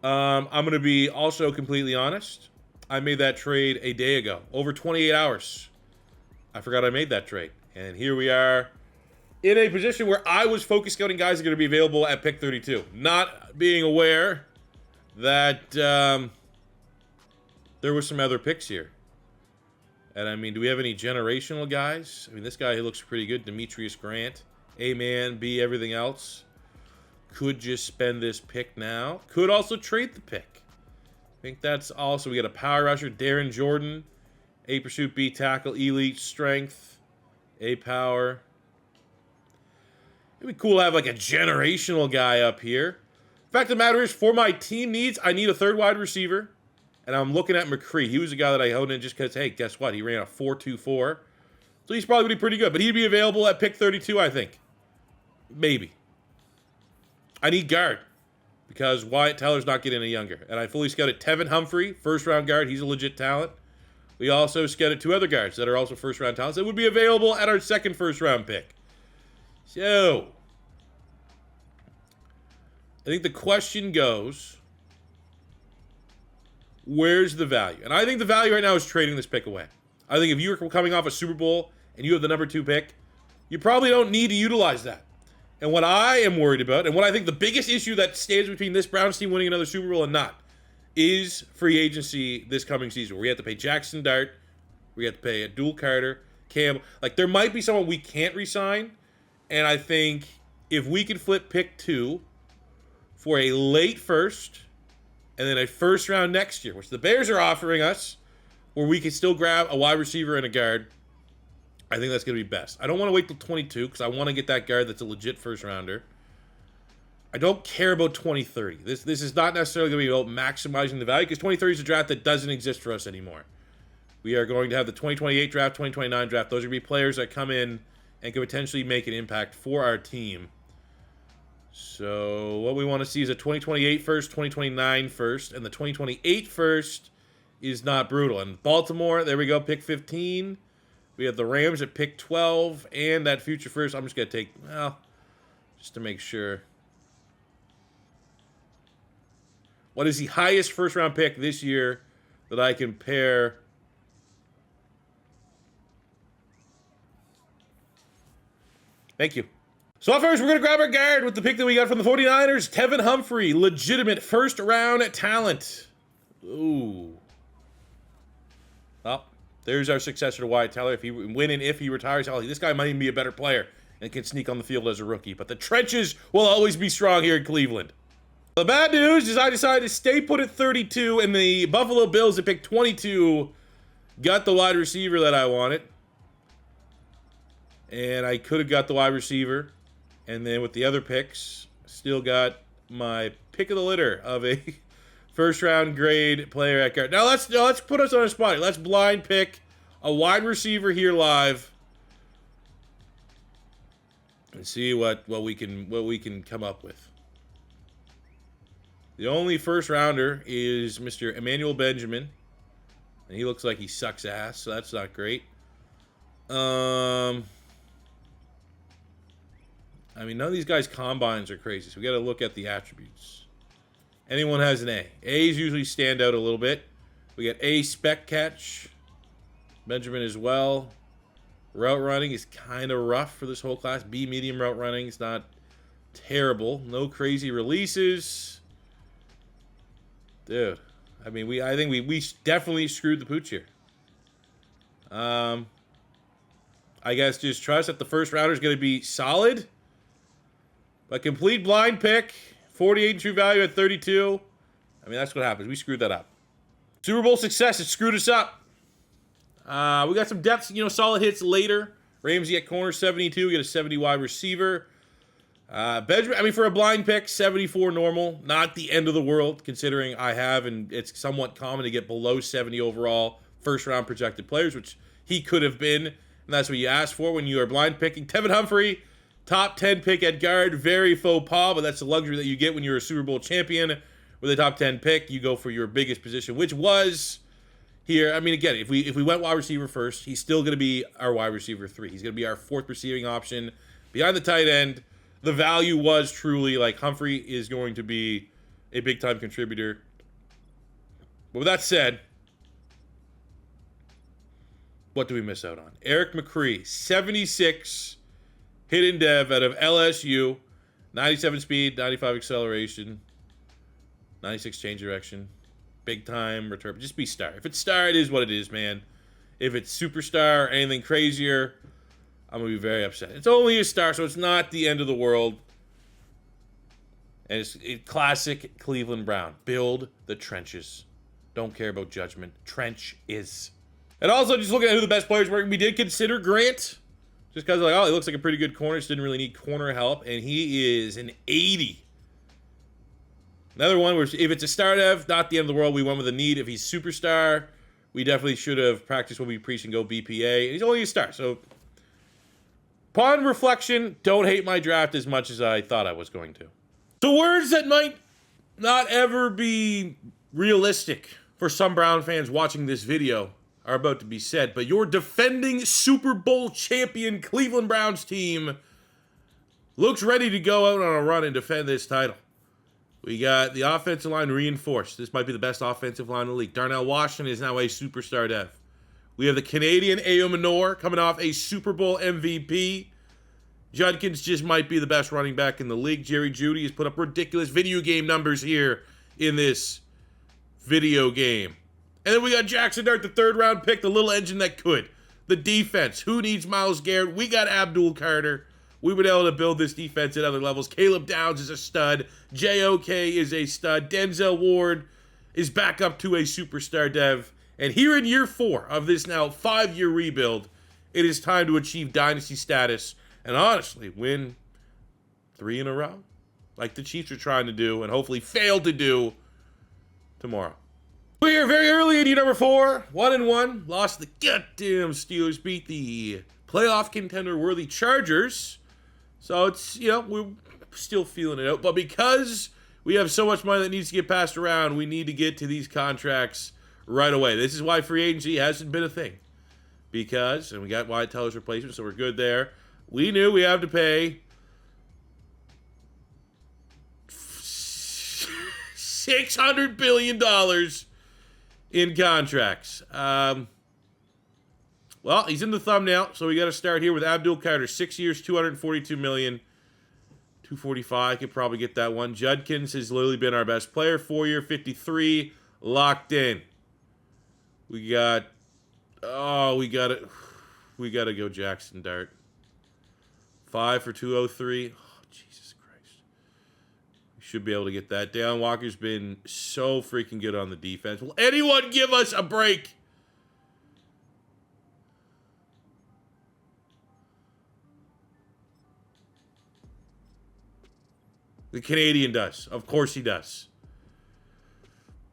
I'm going to be also completely honest. I made that trade a day ago, over 28 hours. I forgot I made that trade, and here we are in a position where I was focused scouting guys that are going to be available at pick 32. Not being aware that there was some other picks here. And I mean, do we have any generational guys? I mean, this guy, he looks pretty good. Demetrius Grant. A man, B everything else. Could just spend this pick now. Could also trade the pick. I think that's also, we got a power rusher, Darren Jordan. A pursuit, B tackle, elite strength. A power. It'd be cool to have like a generational guy up here. Fact of the matter is, for my team needs, I need a third wide receiver. And I'm looking at McCree. He was a guy that I honed in just because, hey, guess what? He ran a 4.24. So he's probably going to be pretty good. But he'd be available at pick 32, I think. Maybe. I need guard. Because Wyatt Teller's not getting any younger. And I fully scouted Tevin Humphrey, first-round guard. He's a legit talent. We also scouted 2 other guards that are also first-round talents that would be available at our second first-round pick. So, I think the question goes, where's the value? And I think the value right now is trading this pick away. I think if you were coming off a Super Bowl and you have the number 2 pick, you probably don't need to utilize that. And what I am worried about, and what I think the biggest issue that stands between this Browns team winning another Super Bowl and not, is free agency this coming season. Where we have to pay Jaxon Dart, we have to pay Abdul Carter, Cam. Like, there might be someone we can't re-sign, and I think if we could flip pick 2 for a late first, and then a first round next year, which the Bears are offering us, where we can still grab a wide receiver and a guard, I think that's going to be best. I don't want to wait till 22 because I want to get that guard that's a legit first rounder. I don't care about 2030. This is not necessarily going to be about maximizing the value because 2030 is a draft that doesn't exist for us anymore. We are going to have the 2028 draft, 2029 draft. Those are going to be players that come in and can potentially make an impact for our team. So what we want to see is a 2028 first, 2029 first, and the 2028 first is not brutal. And Baltimore, there we go, pick 15. We have the Rams at pick 12, and that future first, I'm just going to take, well, just to make sure. What is the highest first-round pick this year that I can pair? Thank you. So first, we're going to grab our guard with the pick that we got from the 49ers, Tevin Humphrey, legitimate first-round talent. Ooh. Well, there's our successor to Wyatt Teller. If he retires, this guy might even be a better player and can sneak on the field as a rookie. But the trenches will always be strong here in Cleveland. The bad news is I decided to stay put at 32, and the Buffalo Bills at pick 22 got the wide receiver that I wanted. And I could have got the wide receiver. And then with the other picks, still got my pick of the litter of a first-round grade player at guard. Now let's put us on a spot. Let's blind pick a wide receiver here live. And see what we can come up with. The only first rounder is Mr. Emmanuel Benjamin. And he looks like he sucks ass, so that's not great. I mean, none of these guys' combines are crazy, so we got to look at the attributes. Anyone has an A. A's usually stand out a little bit. We got A, spec catch. Benjamin as well. Route running is kind of rough for this whole class. B, medium route running is not terrible. No crazy releases. Dude, I mean, I think we definitely screwed the pooch here. I guess just trust that the first rounder is going to be solid. But complete blind pick, 48 true value at 32. I mean, that's what happens. We screwed that up. Super Bowl success, it screwed us up. We got some depth, solid hits later. Ramsey at corner, 72. We got a 70 wide receiver. Benjamin, I mean, for a blind pick, 74 normal. Not the end of the world, considering I have, and it's somewhat common to get below 70 overall first-round projected players, which he could have been, and that's what you ask for when you are blind picking. Tevin Humphrey, top 10 pick at guard. Very faux pas, but that's the luxury that you get when you're a Super Bowl champion. With a top 10 pick, you go for your biggest position, which was here. I mean, again, if we went wide receiver first, he's still going to be our wide receiver 3. He's going to be our 4th receiving option behind the tight end. The value was truly, like, Humphrey is going to be a big-time contributor. But with that said, what do we miss out on? Eric McCree, 76 hidden dev out of LSU, 97 speed, 95 acceleration, 96 change direction, big-time return. Just be star. If it's star, it is what it is, man. If it's superstar or anything crazier, I'm going to be very upset. It's only a star, so it's not the end of the world. And it's classic Cleveland Brown. Build the trenches. Don't care about judgment. Trench is. And also, just looking at who the best players were, we did consider Grant. Just because, like, oh, he looks like a pretty good corner. Just didn't really need corner help. And he is an 80. Another one where if it's a star dev, not the end of the world. We went with a need. If he's superstar, we definitely should have practiced what we preach and go BPA. And he's only a star, so upon reflection, don't hate my draft as much as I thought I was going to. So words that might not ever be realistic for some Brown fans watching this video. are about to be said, but your defending Super Bowl champion Cleveland Browns team looks ready to go out on a run and defend this title. We got the offensive line reinforced. This might be the best offensive line in the league. Darnell Washington is now a superstar dev. We have the Canadian Ayo Manor coming off a Super Bowl MVP. Judkins just might be the best running back in the league. Jerry Jeudy has put up ridiculous video game numbers here in this video game. And then we got Jaxon Dart, the third-round pick, the little engine that could. The defense. Who needs Myles Garrett? We got Abdul Carter. We've been able to build this defense at other levels. Caleb Downs is a stud. JOK is a stud. Denzel Ward is back up to a superstar dev. And here in year 4 of this now 5-year rebuild, it is time to achieve dynasty status and honestly win 3 in a row, like the Chiefs are trying to do and hopefully fail to do tomorrow. We're here very early in year number 4, 1-1. Lost the goddamn Steelers, beat the playoff contender-worthy Chargers. So it's, we're still feeling it out. But because we have so much money that needs to get passed around, we need to get to these contracts right away. This is why free agency hasn't been a thing. Because, and we got Wyatt Teller's replacement, so we're good there. We knew we have to pay $600 billion in contracts. Well, he's in the thumbnail, so we got to start here with Abdul Carter. 6 years, $242 million. $245, could probably get that one. Judkins has literally been our best player. 4-year, $53, locked in. We got, we got to go Jaxon Dart. 5 for $203. Oh, Jesus Christ. We should be able to get that down. Walker's been so freaking good on the defense. Will anyone give us a break? The Canadian does. Of course he does.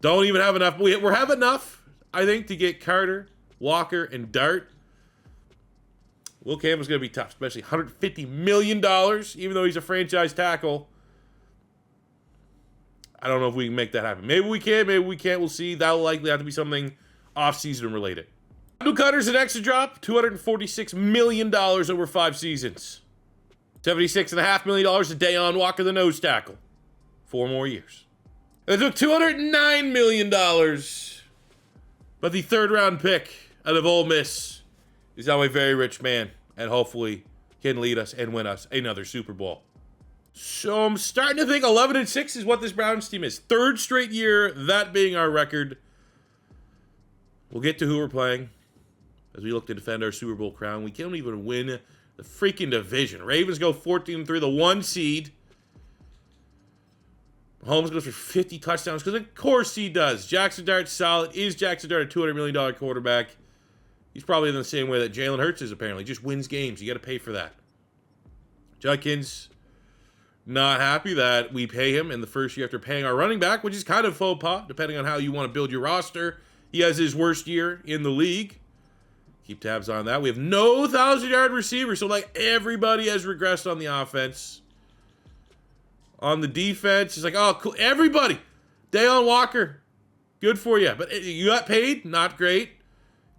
Don't even have enough. We have enough, I think, to get Carter, Walker, and Dart. Will Campbell's going to be tough, especially $150 million, even though he's a franchise tackle. I don't know if we can make that happen. Maybe we can, maybe we can't. We'll see. That will likely have to be something off-season related. Abdul Carter's an extra drop. $246 million over 5 seasons. $76.5 million to Dayon Walker, the nose tackle. 4 more years. It took $209 million. But the third-round pick out of Ole Miss is now a very rich man and hopefully can lead us and win us another Super Bowl. So I'm starting to think 11-6 is what this Browns team is. 3rd straight year, that being our record. We'll get to who we're playing as we look to defend our Super Bowl crown. We can't even win the freaking division. Ravens go 14-3, the 1 seed. Mahomes goes for 50 touchdowns because of course he does. Jaxon Dart solid. Is Jaxon Dart a $200 million quarterback? He's probably in the same way that Jalen Hurts is apparently. Just wins games. You got to pay for that. Judkins, not happy that we pay him in the first year after paying our running back, which is kind of faux pas, depending on how you want to build your roster. He has his worst year in the league. Keep tabs on that. We have no 1,000-yard receiver, so like everybody has regressed on the offense. On the defense, it's like, oh, cool. Everybody. Dayon Walker, good for you. But you got paid, not great.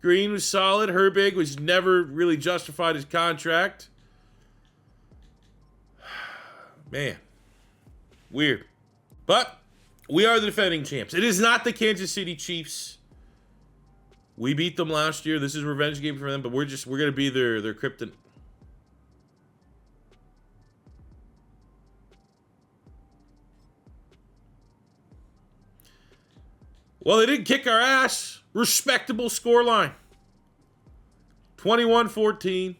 Green was solid. Herbig was never really justified his contract. Man, weird. But we are the defending champs. It is not the Kansas City Chiefs. We beat them last year. This is a revenge game for them, but we're gonna be their kryptonite. Well, they didn't kick our ass. Respectable scoreline. 21-14.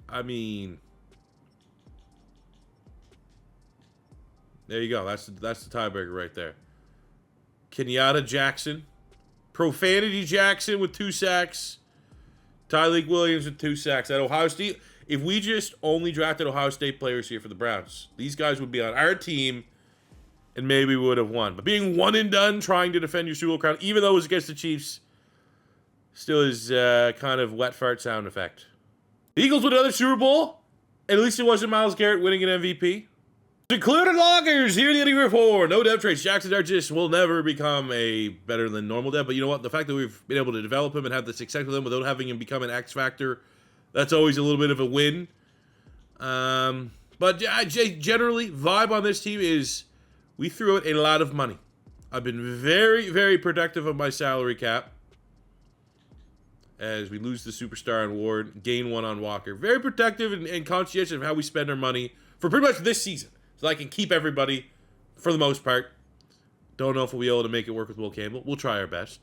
I mean, there you go. That's the tiebreaker right there. Kenyatta Jackson. Profanity Jackson with 2 sacks. Tyleek Williams with 2 sacks. At Ohio State, if we just only drafted Ohio State players here for the Browns, these guys would be on our team and maybe we would have won. But being one and done, trying to defend your Super Bowl crown, even though it was against the Chiefs, still is kind of wet fart sound effect. The Eagles win another Super Bowl. At least it wasn't Myles Garrett winning an MVP. Included loggers, here the Eddie 4. No dev traits. Jaxon Dart just will never become a better than normal dev. But you know what? The fact that we've been able to develop him and have the success with him without having him become an X factor, that's always a little bit of a win. But generally, vibe on this team is we threw out a lot of money. I've been very, very protective of my salary cap. As we lose the superstar on Ward, gain one on Walker. Very protective and conscientious of how we spend our money for pretty much this season. So I can keep everybody for the most part. Don't know if we'll be able to make it work with Will Campbell. We'll try our best.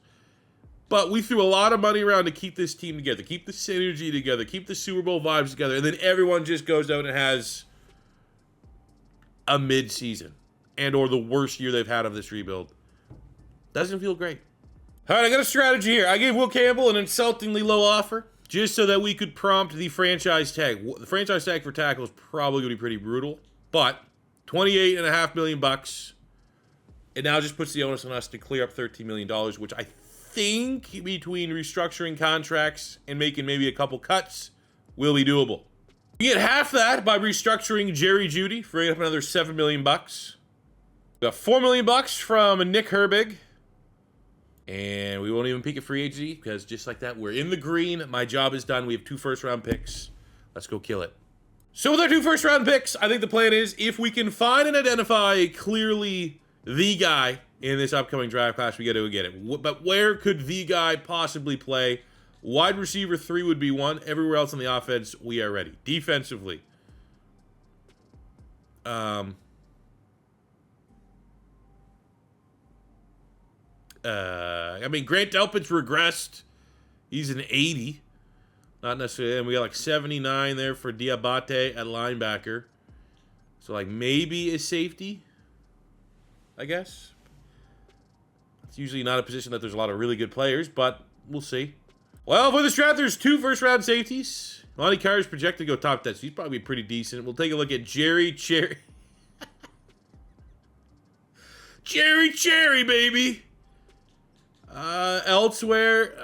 But we threw a lot of money around to keep this team together, keep the synergy together, keep the Super Bowl vibes together, and then everyone just goes out and has a mid-season and or the worst year they've had of this rebuild. Doesn't feel great. All right, I got a strategy here. I gave Will Campbell an insultingly low offer just so that we could prompt the franchise tag. The franchise tag for tackle is probably going to be pretty brutal, but $28.5 million bucks. It now just puts the onus on us to clear up $13 million, which I think between restructuring contracts and making maybe a couple cuts will be doable. We get half that by restructuring Jerry Jeudy, freeing up another $7 million bucks. We got $4 million bucks from Nick Herbig. And we won't even peek at free agency because just like that, we're in the green. My job is done. We have 2 first-round picks. Let's go kill it. So with our 2 first-round picks, I think the plan is if we can find and identify clearly the guy in this upcoming draft class, we got to get it. But where could the guy possibly play? Wide receiver 3 would be one. Everywhere else on the offense, we are ready. Defensively. I mean, Grant Delpit's regressed. He's an 80. Not necessarily. And we got like 79 there for Diabate at linebacker. So like maybe a safety, I guess. It's usually not a position that there's a lot of really good players, but we'll see. Well, for this draft, there's 2 first-round safeties. Lonnie Carr is projected to go top 10, so he's probably pretty decent. We'll take a look at Jerry Cherry. Jerry Cherry, baby. Elsewhere,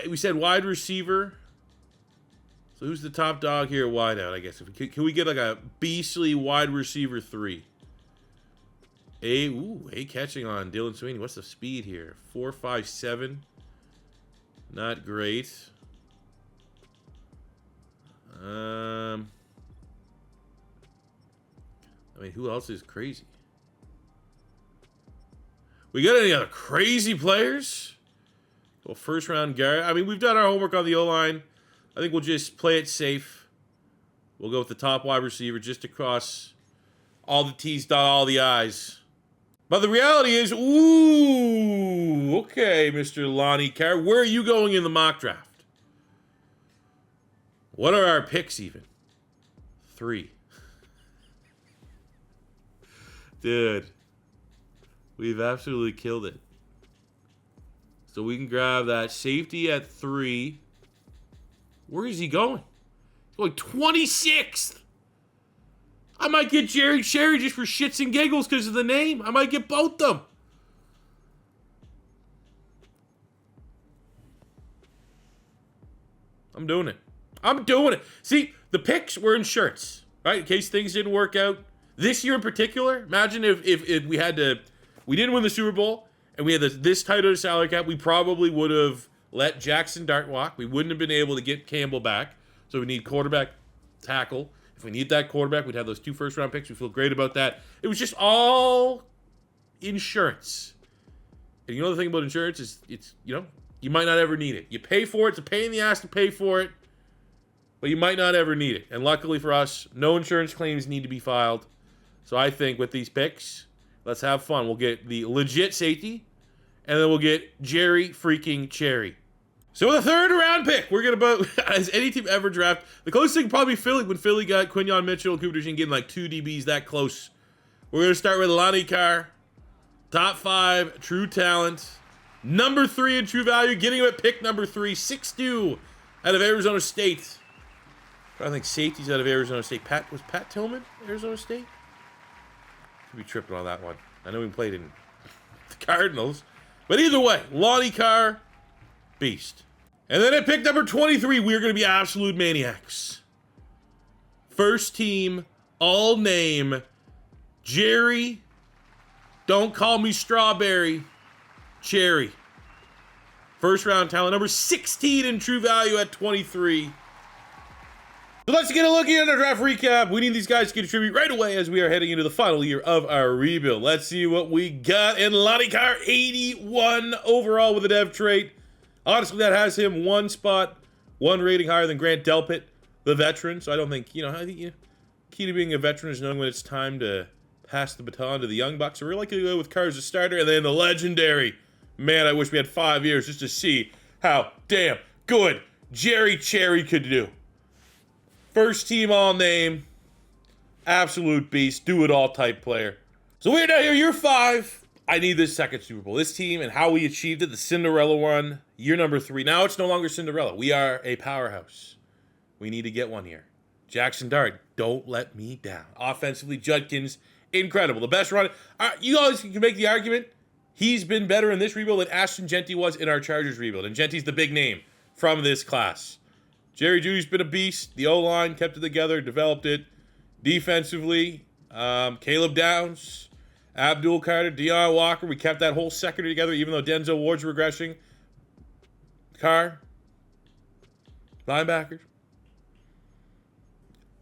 we said wide receiver. So who's the top dog here at wideout, I guess? Can we get like a beastly wide receiver 3? A catching on Dylan Sweeney. What's the speed here? 4.57. Not great. I mean, who else is crazy? We got any other crazy players? Well, first round Garrett. I mean, we've done our homework on the O-line. I think we'll just play it safe. We'll go with the top wide receiver just to cross all the T's, dot all the I's. But the reality is, ooh, okay, Mr. Lonnie Carr. Where are you going in the mock draft? What are our picks even? 3. Dude. We've absolutely killed it. So we can grab that safety at 3. Where is he going? He's going 26th. I might get Jerry Cherry just for shits and giggles because of the name. I might get both them. I'm doing it. I'm doing it. See, the picks were insurance, right? In case things didn't work out. This year in particular, imagine if we had to... We didn't win the Super Bowl, and we had this tight of a salary cap. We probably would have let Jaxon Dart walk. We wouldn't have been able to get Campbell back. So we need quarterback, tackle. If we need that quarterback, we'd have those 2 first-round picks. We feel great about that. It was just all insurance. And you know the thing about insurance is, you might not ever need it. You pay for it. It's a pain in the ass to pay for it, but you might not ever need it. And luckily for us, no insurance claims need to be filed. So I think with these picks... Let's have fun. We'll get the legit safety, and then we'll get Jerry freaking Cherry. So the 3rd round pick, we're going to, as any team ever draft, the closest thing probably Philly, when Philly got Quinyon Mitchell and Cooper DeJean getting like 2 DBs that close. We're going to start with Lonnie Carr, top 5, true talent, number 3 in true value, getting him at pick number 3, 6'2", out of Arizona State. I think safety's out of Arizona State. Was Pat Tillman, Arizona State? Could be tripping on that one. I know he played in the Cardinals. But either way, Lonnie Carr, beast. And then at pick number 23, we're going to be absolute maniacs. First team, all name, Jerry, don't call me strawberry, cherry. First round talent, number 16 in true value at 23. So let's get a look at our draft recap. We need these guys to contribute right away as we are heading into the final year of our rebuild. Let's see what we got. And Lonnie Carr, 81 overall with a dev trait. Honestly, that has him one spot, one rating higher than Grant Delpit, the veteran. So I don't think, I think key to being a veteran is knowing when it's time to pass the baton to the young bucks. So we're likely to go with Carr as a starter. And then the legendary, man, I wish we had 5 years just to see how damn good Jerry Cherry could do. First team all name, absolute beast, do it all type player. So we're now here, year 5. I need this second Super Bowl. This team and how we achieved it, the Cinderella one, year number 3. Now it's no longer Cinderella. We are a powerhouse. We need to get one here. Jaxon Dart, don't let me down. Offensively, Judkins, incredible. The best run. You always can make the argument. He's been better in this rebuild than Ashton Jeanty was in our Chargers rebuild. And Jeanty's the big name from this class. Jerry Jeudy's been a beast. The O-line kept it together, developed it. Defensively, Caleb Downs, Abdul Carter, Deion Walker. We kept that whole secondary together, even though Denzel Ward's regressing. Carr, linebackers.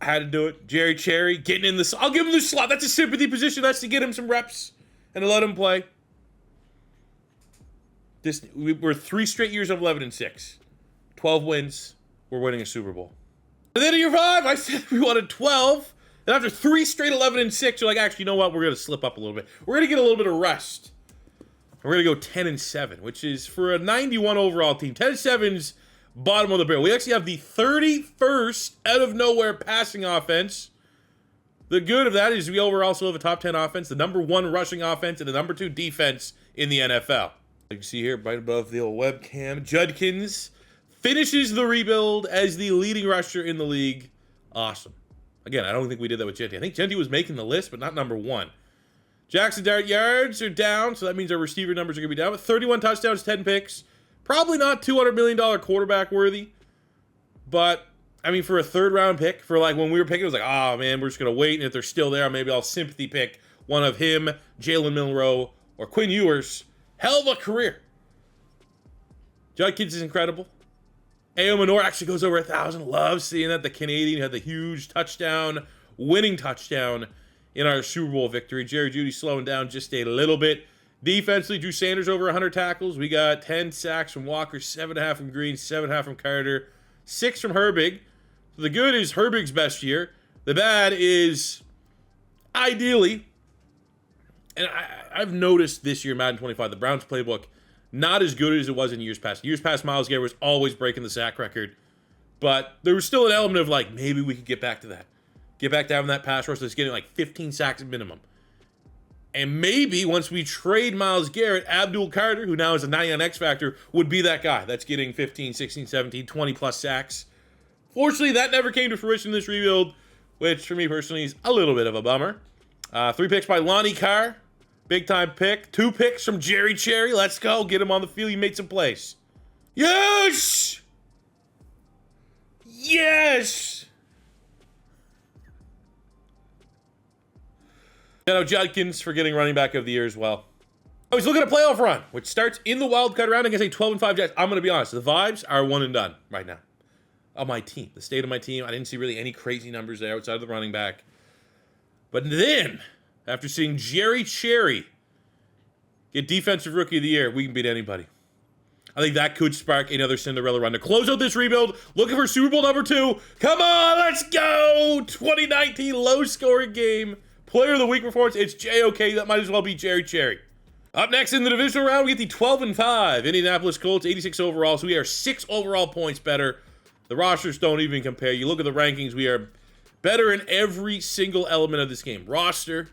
Had to do it. Jerry Cherry getting in the... I'll give him the slot. That's a sympathy position. That's to get him some reps and to let him play. We're 3 straight years of 11-6. 12 wins. We're winning a Super Bowl. And then in year 5, I said we wanted 12. And after 3 straight 11-6, you're like, actually, you know what? We're going to slip up a little bit. We're going to get a little bit of rest. We're going to go 10-7, which is for a 91 overall team. 10-7's bottom of the barrel. We actually have the 31st out of nowhere passing offense. The good of that is we also have a top 10 offense, the number 1 rushing offense, and the number 2 defense in the NFL. You can see here right above the old webcam, Judkins finishes the rebuild as the leading rusher in the league. Awesome. Again, I don't think we did that with Jeanty. I think Jeanty was making the list, but not number 1. Jaxon Dart yards are down, so that means our receiver numbers are going to be down. But 31 touchdowns, 10 picks. Probably not $200 million quarterback worthy. But, I mean, for a 3rd-round pick, for like when we were picking, it was like, oh, man, we're just going to wait. And if they're still there, maybe I'll sympathy pick one of him, Jalen Milroe, or Quinn Ewers. Hell of a career. Judkins is incredible. Ao Manor actually goes over 1,000. Love seeing that. The Canadian had the huge touchdown, winning touchdown in our Super Bowl victory. Jerry Jeudy slowing down just a little bit. Defensively, Drew Sanders over 100 tackles. We got 10 sacks from Walker, 7.5 from Green, 7.5 from Carter, 6 from Herbig. So the good is Herbig's best year. The bad is, ideally, and I've noticed this year, Madden 25, the Browns playbook, not as good as it was in years past. Years past, Myles Garrett was always breaking the sack record. But there was still an element of like, maybe we could get back to that. Get back down that pass rush that's getting like 15 sacks minimum. And maybe once we trade Myles Garrett, Abdul Carter, who now is a 99 X Factor, would be that guy that's getting 15, 16, 17, 20 plus sacks. Fortunately, that never came to fruition in this rebuild, which for me personally is a little bit of a bummer. 3 picks by Lonnie Carr. Big time pick. 2 picks from Jerry Cherry. Let's go. Get him on the field. He made some plays. Yes! Yes! Shout out Judkins for getting running back of the year as well. I was looking at a playoff run, which starts in the wild card round against a 12-5 Jets. I'm going to be honest. The vibes are 1 and done right now. Of my team. The state of my team. I didn't see really any crazy numbers there outside of the running back. But then, after seeing Jerry Cherry get Defensive Rookie of the Year, we can beat anybody. I think that could spark another Cinderella run to close out this rebuild. Looking for Super Bowl number 2. Come on, let's go! 2019 low-scoring game. Player of the Week performance. It's JOK. That might as well be Jerry Cherry. Up next in the divisional round, we get the 12-5 Indianapolis Colts, 86 overall. So we are 6 overall points better. The rosters don't even compare. You look at the rankings, we are better in every single element of this game. Roster,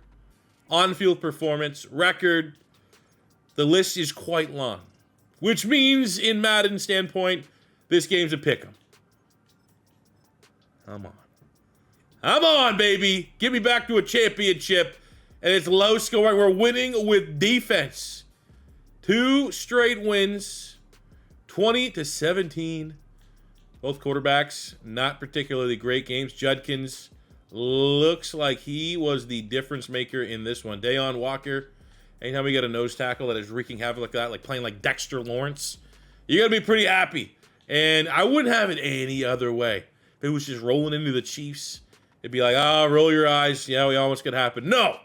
on-field performance, record. The list is quite long. Which means, in Madden standpoint, this game's a pick'em. Come on. Come on, baby. Get me back to a championship. And it's low scoring. We're winning with defense. 2 straight wins. 20-17. Both quarterbacks, not particularly great games. Judkins looks like he was the difference maker in this one. Deon Walker, anytime we get a nose tackle that is wreaking havoc like that, like playing like Dexter Lawrence, you're going to be pretty happy. And I wouldn't have it any other way. If it was just rolling into the Chiefs, it'd be like, roll your eyes. Yeah, we almost could happen. No.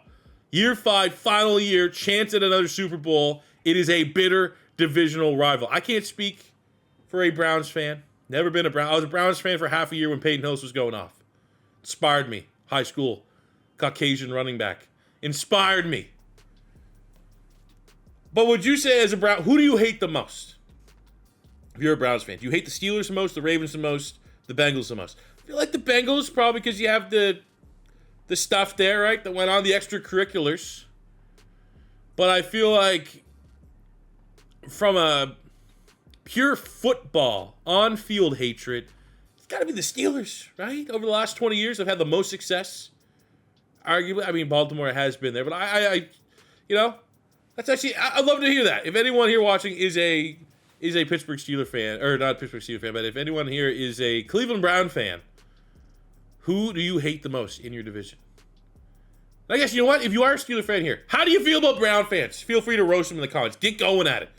Year 5, final year, chance at another Super Bowl. It is a bitter divisional rival. I can't speak for a Browns fan. Never been a Brown. I was a Browns fan for half a year when Peyton Hillis was going off. Inspired me. High school. Caucasian running back. Inspired me. But would you say as a Brown, who do you hate the most? If you're a Browns fan. Do you hate the Steelers the most, the Ravens the most, the Bengals the most? I feel like the Bengals probably because you have the stuff there, right, that went on, the extracurriculars. But I feel like from a pure football, on-field hatred, it's got to be the Steelers, right? Over the last 20 years, they've had the most success. Arguably, I mean, Baltimore has been there, but I that's actually, I'd love to hear that. If anyone here watching is a Pittsburgh Steelers fan, or not Pittsburgh Steelers fan, but if anyone here is a Cleveland Brown fan, who do you hate the most in your division? And I guess, you know what? If you are a Steelers fan here, how do you feel about Brown fans? Feel free to roast them in the comments. Get going at it.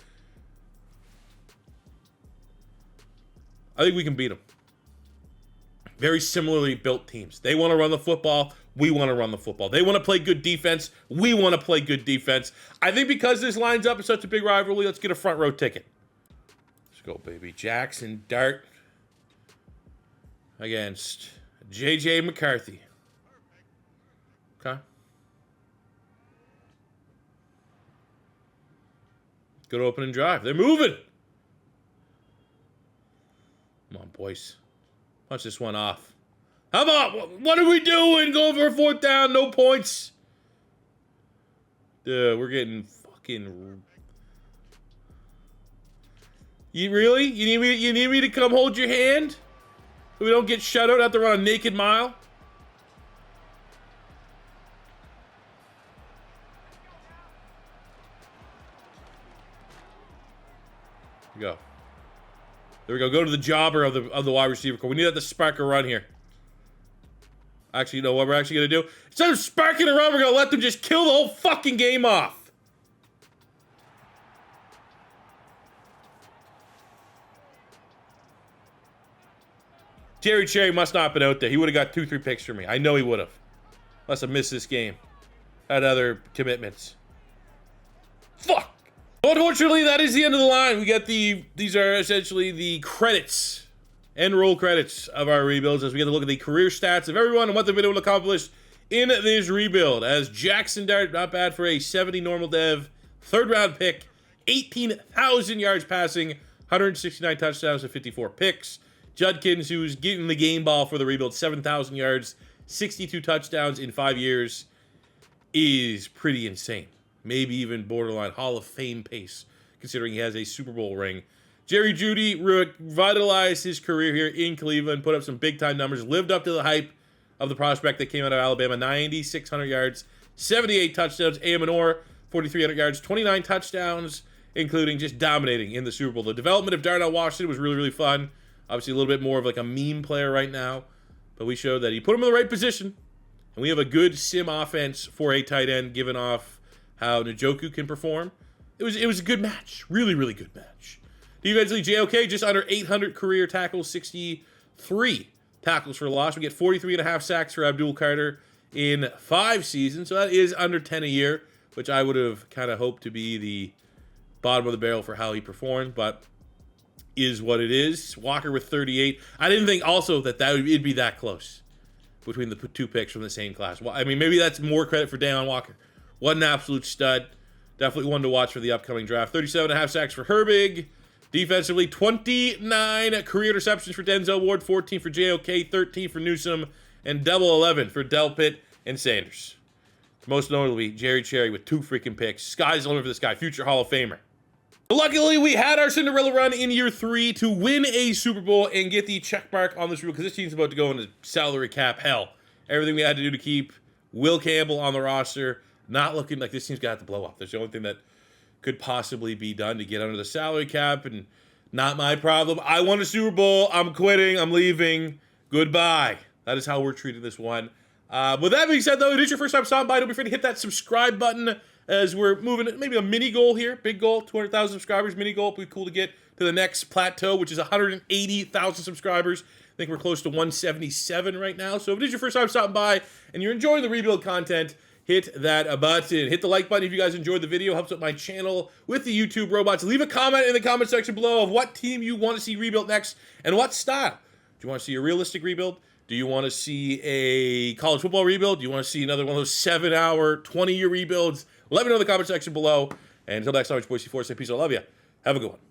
I think we can beat them. Very similarly built teams. They want to run the football. We want to run the football. They want to play good defense. We want to play good defense. I think because this lines up in such a big rivalry, let's get a front row ticket. Let's go, baby. Jaxon Dart against J.J. McCarthy. Okay. Good opening drive. They're moving. Come on, boys. Punch this one off. How about, what are we doing? Going for a 4th down, no points. Dude, we're getting fucking... You really? You need me to come hold your hand? So we don't get shut out, have to run a naked mile? Here we go. There we go. Go to the jobber of the wide receiver core. We need that to spark a run here. Actually, you know what we're actually going to do? Instead of sparking a run, we're going to let them just kill the whole fucking game off. Jerry Cherry must not have been out there. He would have got 2-3 picks for me. I know he would have. Must have missed this game. Had other commitments. Fuck! Unfortunately, that is the end of the line. We get these are essentially the credits, end roll credits of our rebuilds as we get to look at the career stats of everyone and what they've been able to accomplish in this rebuild. As Jaxon Dart, not bad for a 70 normal dev, 3rd round pick, 18,000 yards passing, 169 touchdowns and 54 picks. Judkins, who's getting the game ball for the rebuild, 7,000 yards, 62 touchdowns in 5 years, is pretty insane. Maybe even borderline Hall of Fame pace, considering he has a Super Bowl ring. Jerry Jeudy revitalized his career here in Cleveland, put up some big-time numbers, lived up to the hype of the prospect that came out of Alabama. 9,600 yards, 78 touchdowns. Amenor, 4,300 yards, 29 touchdowns, including just dominating in the Super Bowl. The development of Darnell Washington was really, really fun. Obviously, a little bit more of like a meme player right now, but we showed that he put him in the right position, and we have a good sim offense for a tight end, given off how Njoku can perform. It was a good match. Really, really good match. Defensively, JOK just under 800 career tackles, 63 tackles for loss. We get 43.5 sacks for Abdul Carter in 5 seasons. So that is under 10 a year, which I would have kind of hoped to be the bottom of the barrel for how he performed, but is what it is. Walker with 38. I didn't think also that it'd be that close between the 2 picks from the same class. Well, I mean, maybe that's more credit for Deon Walker. What an absolute stud. Definitely one to watch for the upcoming draft. 37.5 sacks for Herbig. Defensively, 29 career interceptions for Denzel Ward, 14 for JOK, 13 for Newsome, and double 11 for Delpit and Sanders. Most notably, Jerry Cherry with 2 freaking picks. Sky's the limit for this guy, future Hall of Famer. Luckily, we had our Cinderella run in year 3 to win a Super Bowl and get the check mark on this rule, because this team's about to go into salary cap hell. Everything we had to do to keep Will Campbell on the roster, not looking like this team's got to blow up. That's the only thing that could possibly be done to get under the salary cap, and not my problem. I won a Super Bowl. I'm quitting. I'm leaving. Goodbye. That is how we're treating this one. With that being said, though, it is your first time stopping by. Don't be afraid to hit that subscribe button as we're moving maybe a mini goal here. Big goal, 200,000 subscribers, mini goal. It'd be cool to get to the next plateau, which is 180,000 subscribers. I think we're close to 177 right now. So if it is your first time stopping by and you're enjoying the rebuild content, hit that button. Hit the like button if you guys enjoyed the video. Helps out my channel with the YouTube robots. Leave a comment in the comment section below of what team you want to see rebuilt next and what style. Do you want to see a realistic rebuild? Do you want to see a college football rebuild? Do you want to see another one of those 7-hour, 20-year rebuilds? Let me know in the comment section below. And until next time, it's Boise 4. Say peace. I love you. Have a good one.